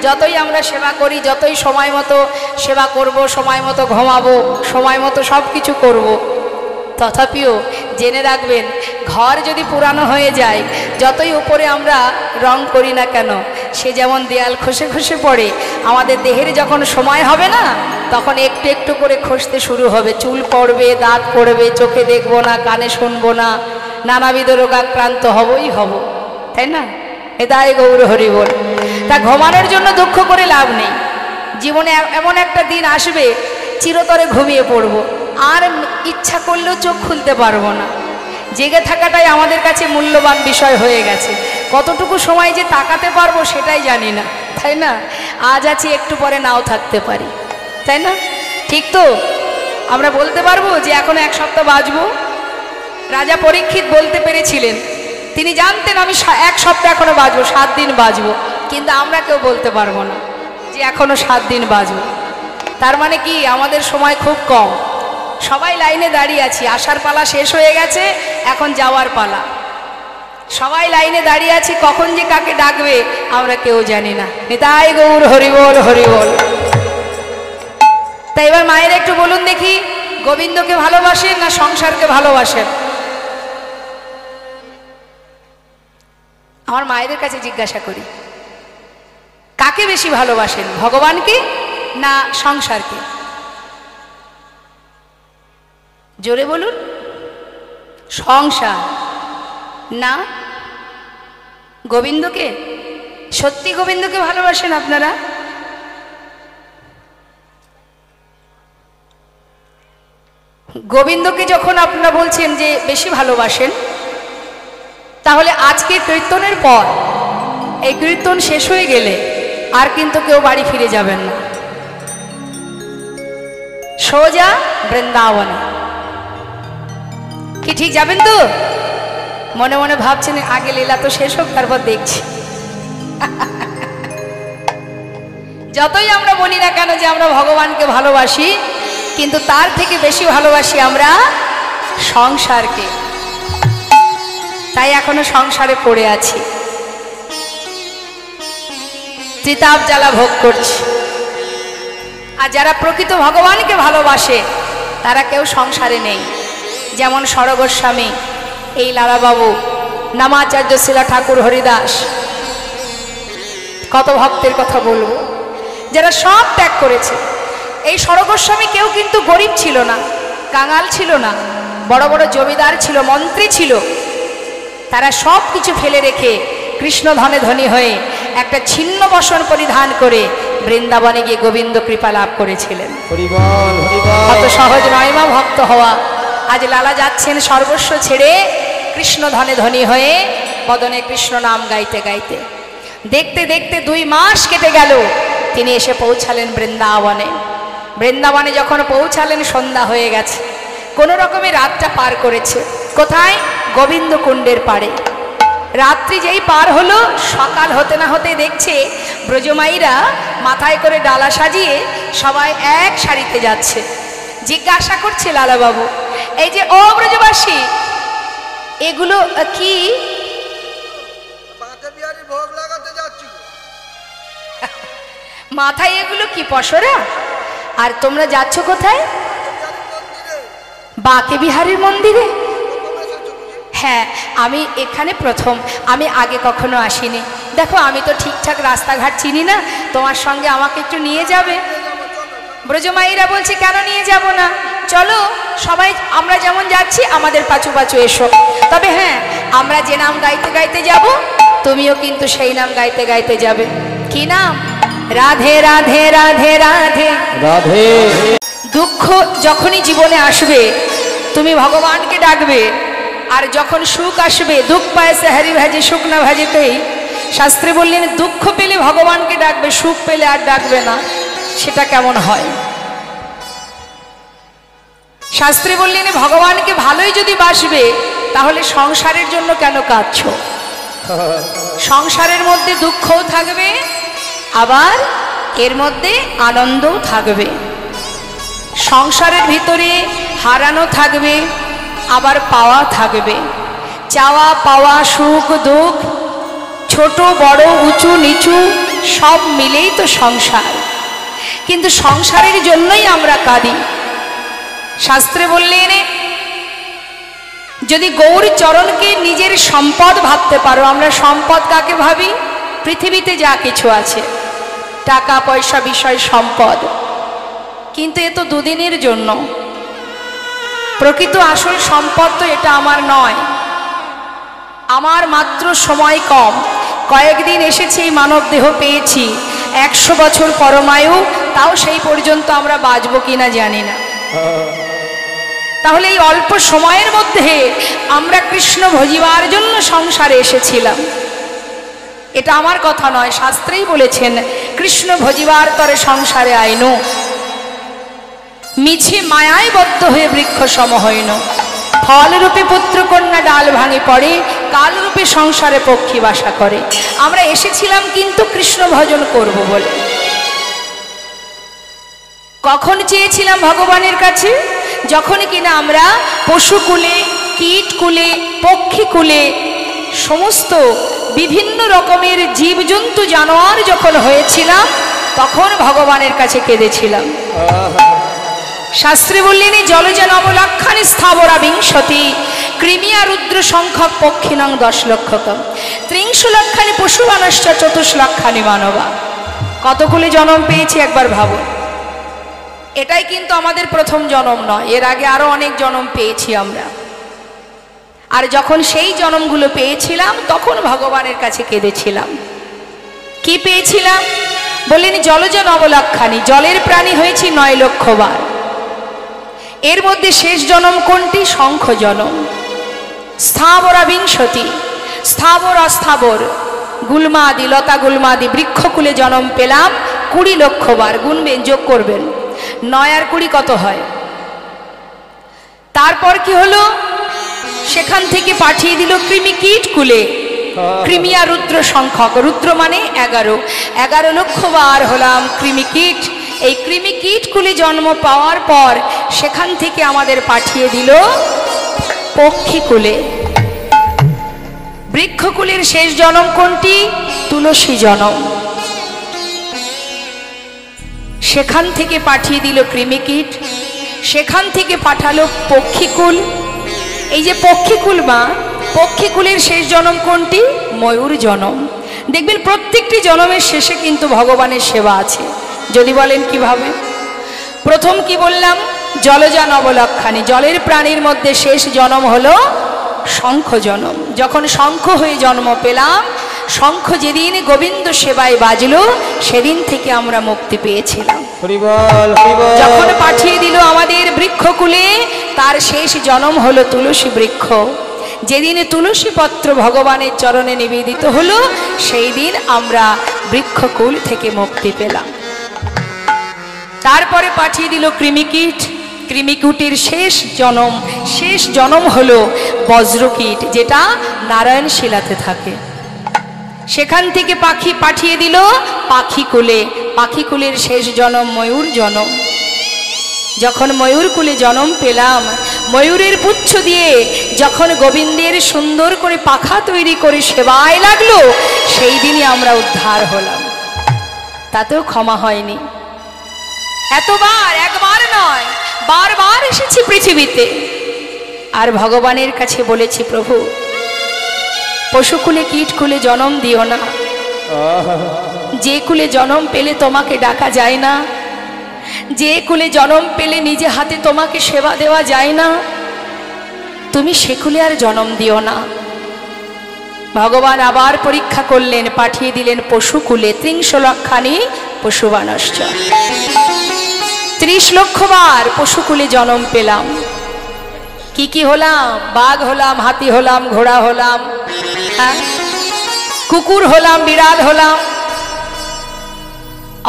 Speaker 1: যতই আমরা সেবা করি, যতই সময় মতো সেবা করব, সময় মতো ঘুমাবো, সময় মতো সব কিছু করবো, তথাপিও জেনে রাখবেন ঘর যদি পুরানো হয়ে যায়, যতই উপরে আমরা রং করি না কেন, সে যেমন দেয়াল খসে খসে পড়ে, আমাদের দেহের যখন সময় হবে না তখন একটু একটু করে খসতে শুরু হবে, চুল পড়বে, দাঁত পড়বে, চোখে দেখবো না, কানে শুনবো না, নানাবিধ রোগাক্রান্ত হবই হব, তাই না? এটাই গৌর হরি বল। তা ঘুমানোর জন্য দুঃখ করে লাভ নেই, জীবনে এমন একটা দিন আসবে চিরতরে ঘুমিয়ে পড়বো, আর ইচ্ছা করলেও চোখ খুলতে পারবো না। জেগে থাকাটাই আমাদের কাছে মূল্যবান বিষয় হয়ে গেছে, কতটুকু সময় যে তাকাতে পারবো সেটাই জানি না, তাই না? আজ আছি, একটু পরে নাও থাকতে পারি, তাই না? ঠিক তো? আমরা বলতে পারবো যে এখনো 1 সপ্তাহ বাঁচবো? রাজা পরীক্ষিত বলতে পেরেছিলেন, তিনি জানতেন আমি 1 সপ্তাহ এখনো বাঁচবো, 7 দিন বাঁচবো, কিন্তু আমরা কেউ বলতে পারবো না যে এখনো 7 দিন বাঁচবো। তার মানে কি আমাদের সময় খুব কম, সবাই লাইনে দাঁড়িয়ে আছি, আসার পালা শেষ হয়ে গেছে, এখন যাওয়ার পালা। সবাই লাইনে দাঁড়িয়ে আছি, কখন যে কাকে ডাকবে আমরা কেউ জানি না। নিতাই গৌর হরিবল হরিবল। তাই এবার মায়ের একটু বলুন দেখি, গোবিন্দকে ভালোবাসেন না সংসারকে ভালোবাসেন? আমার মায়েদের কাছে জিজ্ঞাসা করি, কাকে বেশি ভালোবাসেন, ভগবানকে না সংসারকে? জোরে বলুন। সংসার না গোবিন্দকে? সত্যি গোবিন্দকে ভালোবাসেন আপনারা? গোবিন্দকে যখন আপনারা বলছেন যে বেশি ভালোবাসেন, তাহলে আজকে কীর্তনের পর এই কীর্তন শেষ হয়ে গেলে আর কিন্তু কেউ বাড়ি ফিরে যাবেন না, সোজা বৃন্দাবনে। কি ঠিক যাবেন তো? মনে মনে ভাবছেন আগে লীলা তো শেষ হোক, তারপর দেখছি। যতই আমরা বলি না কেন যে আমরা ভগবানকে ভালোবাসি, কিন্তু তার থেকে বেশি ভালোবাসি আমরা সংসারকে। তাই এখনো সংসারে পড়ে আছি, ত্রিতাপ জ্বালা ভোগ করছি। আর যারা প্রকৃত ভগবানকে ভালোবাসে তারা কেউ সংসারে নেই। যেমন সরগোস্বামী, এই লালাবাবু, নামাচার্য শিলা ঠাকুর, হরিদাস, কত ভক্তের কথা বলবো যারা সব ত্যাগ করেছে। এই সরগোস্বামী কেউ কিন্তু গরিব ছিল না, কাঙাল ছিল না, বড় বড় জমিদার ছিল, মন্ত্রী ছিল। তারা সব কিছু ফেলে রেখে কৃষ্ণ ধনে ধনী হয়ে একটা ছিন্ন বসন পরিধান করে বৃন্দাবনে গিয়ে গোবিন্দ কৃপা লাভ করেছিলেন। কত সহজ নয় মা ভক্ত হওয়া। আজ লালা যাচ্ছেন সর্বস্ব ছেড়ে কৃষ্ণ ধনে ধনী হয়ে বদনে কৃষ্ণ নাম গাইতে গাইতে। দেখতে দেখতে 2 মাস কেটে গেল, তিনি এসে পৌঁছালেন বৃন্দাবনে। বৃন্দাবনে যখন পৌঁছালেন সন্ধ্যা হয়ে গেছে, কোনো রকমে রাতটা পার করেছে। কোথায়? গোবিন্দ কুণ্ডের পাড়ে। রাত্রি যেই পার হলো, সকাল হতে না হতে দেখছে ব্রজমাইরা মাথায় করে ডালা সাজিয়ে সবাই এক সারিতে যাচ্ছে। জিজ্ঞাসা করছে লালাবাবু, এই যে ও ব্রজবাসী, এগুলো কি? মাথায় এগুলো কি পসরা? আর তোমরা যাচ্ছ কোথায়? বাঁকে বিহারীর মন্দিরে। হ্যাঁ, আমি এখানে প্রথম, আমি আগে কখনো আসিনি। দেখো আমি তো ঠিকঠাক রাস্তাঘাট চিনি না, তোমার সঙ্গে আমাকে একটু নিয়ে যাবে? ব্রজমাইরা বলছে কেন নিয়ে যাব না, চলো সবাই আমরা যেমন যাচ্ছি আমাদের পাছু পাছু এসো। তবে হ্যাঁ, আমরা যে নাম গাইতে গাইতে যাব, তুমিও কিন্তু সেই নাম গাইতে গাইতে যাবে। কি নাম? রাধে রাধে রাধে রাধে রাধে। দুঃখ যখনই জীবনে আসবে তুমি ভগবানকে ডাকবে, আর যখন সুখ আসবে, দুঃখ পায় সে হরি ভাজি সুখ না ভাজিতেই। শাস্ত্রে বললেন দুঃখ পেলে ভগবানকে ডাকবে, সুখ পেলে আর ডাকবে না। সেটা কেমন হয়? শাস্ত্রে বললেন ভগবানকে ভালোই যদি বাসবে, তাহলে সংসারের জন্য কেন কাঁদছ? সংসারের মধ্যে দুঃখও থাকবে, আবার এর মধ্যে আনন্দও থাকবে। সংসারের ভিতরে হারানো থাকবে, আবার পাওয়া থাকবে। চাওয়া পাওয়া, সুখ দুঃখ, ছোট বড়, উঁচু নিচু, সব মিলেই তো সংসার। কিন্তু সংসারের জন্যই আমরা কাঁদি। শাস্ত্রে বললেন যদি গৌর চরণকে নিজের সম্পদ ভাবতে পারো। আমরা সম্পদ কাকে ভাবি? পৃথিবীতে যা কিছু আছে, টাকা পয়সা, বিষয়, সম্পদ। কিন্তু এ তো দুদিনের জন্য। প্রকৃত আসল সম্পদ তো এটা আমার নয়। আমার মাত্র সময় কম, কয়েকদিন এসেছি, এই মানব দেহ পেয়েছি, 100 বছর পরমায়ু, তাও সেই পর্যন্ত আমরা বাঁচবো কিনা জানি না। তাহলে এই অল্প সময়ের মধ্যে আমরা কৃষ্ণ ভজিবার জন্য সংসারে এসেছিলাম। এটা আমার কথা নয়, শাস্ত্রেই বলেছেন কৃষ্ণ ভজিবার তরে সংসারে আইনু, মিছে মায়ায় বদ্ধ হয়ে বৃক্ষ সম হইন। ফলরূপে পুত্র কন্যা ডাল ভাঙে পড়ে, কালরূপে সংসারে পক্ষী বাসা করে। আমরা এসেছিলাম কিন্তু কৃষ্ণ ভজন করব বলে। কখন চেয়েছিলাম ভগবানের কাছে? যখন কিনা আমরা পশুকুলে, কীটকুলে, পক্ষীকুলে, সমস্ত বিভিন্ন রকমের জীবজন্তু জানোয়ার যখন হয়েছিলাম, তখন ভগবানের কাছে কেঁদেছিলাম। শাস্ত্রে বললেন জলজ নবলক্ষানি স্থাবরা বিংশতি, কৃমিয়া রুদ্র সংখ্যক পক্ষিণং 10 লক্ষকম, 30 লক্ষানি পশুমানশ্চ 24 লক্ষানি মানবা। কতগুলি জন্ম পেয়েছি একবার ভাবো। এটাই কিন্তু আমাদের প্রথম জন্ম নয়, এর আগে আরো অনেক জন্ম পেয়েছি আমরা। আর যখন সেই জন্মগুলো পেয়েছিলাম, তখন ভগবানের কাছে কেঁদেছিলাম। কি পেয়েছিলাম? বললেন জলজ নবলক্ষানি, জলের প্রাণী হয়েছি 9 লক্ষ বার। এর মধ্যে শেষ জন্ম কোনটি? শঙ্খ জন্ম। স্থাবরা বিংশতি, স্থাবর অস্থাবর গুলমাদি, লতা গুলমাদি বৃক্ষকুলে জন্ম পেলাম 20 লক্ষ বার। গুনবেন, যোগ করবেন, 9 আর 20 কত হয়? তারপর কি হলো? সেখান থেকে পাঠিয়ে দিল কৃমিকীট কুলে। কৃমিয়া রুদ্র সংখ্যক, রুদ্র মানে 11 লক্ষ বার হলাম কৃমিকীট। এই কৃমিকীট কুলে জন্ম পাওয়ার পর সেখান থেকে আমাদের পাঠিয়ে দিল পক্ষীকুলে। বৃক্ষকুলের শেষ জন্ম কোনটি? তুলসী জন্ম। সেখান থেকে পাঠিয়ে দিল কৃমিকীট, সেখান থেকে পাঠালো পক্ষীকুল। এই যে পক্ষীকুল বা পক্ষীকুলের শেষ জন্ম কোনটি? ময়ূর জন্ম। দেখবেন প্রত্যেকটি জন্মের শেষে কিন্তু ভগবানের সেবা আছে। যদি বলেন কিভাবে? প্রথম কি বললাম? জলজা নবলক্ষানি, জলের প্রাণীর মধ্যে শেষ জন্ম হলো শঙ্খ জন্ম। যখন শঙ্খ হয়ে জন্ম পেলাম, শঙ্খ যেদিন গোবিন্দ সেবায় বাজলো সেদিন থেকে আমরা মুক্তি পেয়েছিলাম। যখন পাঠিয়ে দিল আমাদের বৃক্ষকুলে, তার শেষ জন্ম হলো তুলসী বৃক্ষ। যেদিন তুলসী পত্র ভগবানের চরণে নিবেদিত হলো সেই দিন আমরা বৃক্ষকুল থেকে মুক্তি পেলাম। তারপরে পাঠিয়ে দিল কৃমিকীট। কৃমিকীটের শেষ জন্ম হলো বজ্রকীট, যেটা নারায়ণ শিলাতে থাকে। সেখান থেকে পাখি পাঠিয়ে দিল পাখিকুলে। পাখিকুলের শেষ জন্ম ময়ূর জন্ম। যখন ময়ূরকুলে জন্ম পেলাম, ময়ূরের পুচ্ছ দিয়ে যখন গোবিন্দের সুন্দর করে পাখা তৈরি করে সেবায় লাগলো, সেই দিনই আমরা উদ্ধার হলাম। তাতেও ক্ষমা হয়নি। এতবার, একবার নয়, বারবার এসেছি পৃথিবীতে, আর ভগবানের কাছে বলেছি, প্রভু পশুকুলে কীটকুলে জন্ম দিও না। যে কুলে জন্ম পেলে তোমাকে ডাকা যায় না, যে কুলে জন্ম পেলে নিজে হাতে তোমাকে সেবা দেওয়া যায় না, তুমি সে কুলে আর জন্ম দিও না। ভগবান আবার পরীক্ষা করলেন, পাঠিয়ে দিলেন পশুকুলে। 30 লক্ষানি পশুবানশ্চ, 30 লক্ষ বার পশুকুলে জন্ম পেলাম। কি কি হলাম? বাঘ হলাম, হাতি হলাম, ঘোড়া হলাম, কুকুর হলাম, বিড়াল হলাম।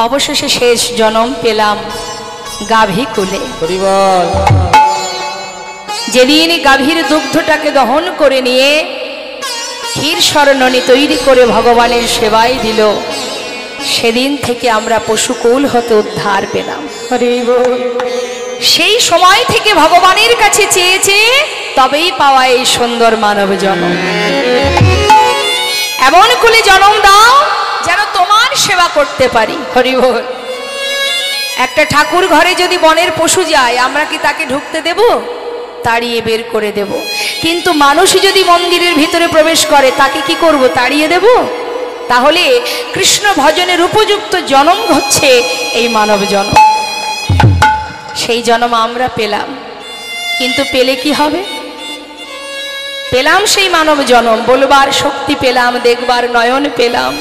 Speaker 1: অবশেষে শেষ জন্ম পেলাম গাভী কুলে। যেদিন গাভীর দুগ্ধটাকে দহন করে নিয়ে ক্ষীর স্বর্ণনী তৈরি করে ভগবানের সেবায় দিল, সেদিন থেকে আমরা পশুকুল হতে উদ্ধার পেলাম। সেই সময় থেকে ভগবানের কাছে চেয়েছে, তবেই পাওয়া এই সুন্দর মানব জন্ম। এমন কুলে জন্ম দাও যেন তোমার সেবা করতে পারি। হরি বল। একটা ঠাকুর ঘরে যদি বনের পশু যায়, আমরা কি তাকে ঢুকতে দেব? তাড়িয়ে বের করে দেব। কিন্তু মানুষ যদি মন্দিরের ভিতরে প্রবেশ করে, তাকে কি করব? তাড়িয়ে দেব? তাহলে কৃষ্ণ ভজনের উপযুক্ত জন্ম হচ্ছে এই মানব জন্ম। সেই জন্ম আমরা পেলাম, কিন্তু পেলে কি হবে? পেলাম সেই মানব জন্ম, বলবার শক্তি পেলাম, দেখবার নয়ন পেলাম,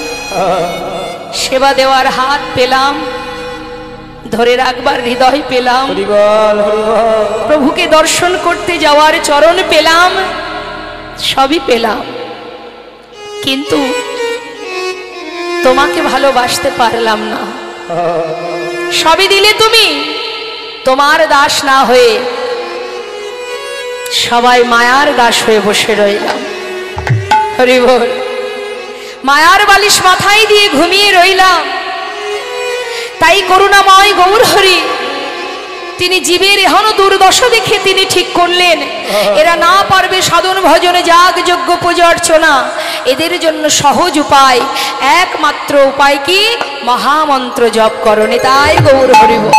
Speaker 1: সেবা দেওয়ার হাত পেলাম, ধরে রাখবার হৃদয় পেলাম, প্রভুকে দর্শন করতে যাওয়ার চরণ পেলাম, সবই পেলাম। কিন্তু তোমাকে ভালোবাসতে পারলাম না। সবই দিলে তুমি, তোমার দাস না হয়ে সবাই মায়ার দাস হয়ে বসে রইলাম। হরি বল। মায়ার বালিশ মাথায় দিয়ে ঘুমিয়ে রইলাম। তাই করুণাময় গৌর হরি তিনি জীবের এখনো দুর্দশা দেখে তিনি ঠিক করলেন, এরা না পারবে সাধন ভজনে, যাগ যজ্ঞ পূজা অর্চনা। এদের জন্য সহজ উপায়, একমাত্র উপায় কি? মহামন্ত্র জপ করণে। তাই গৌর হরি বল।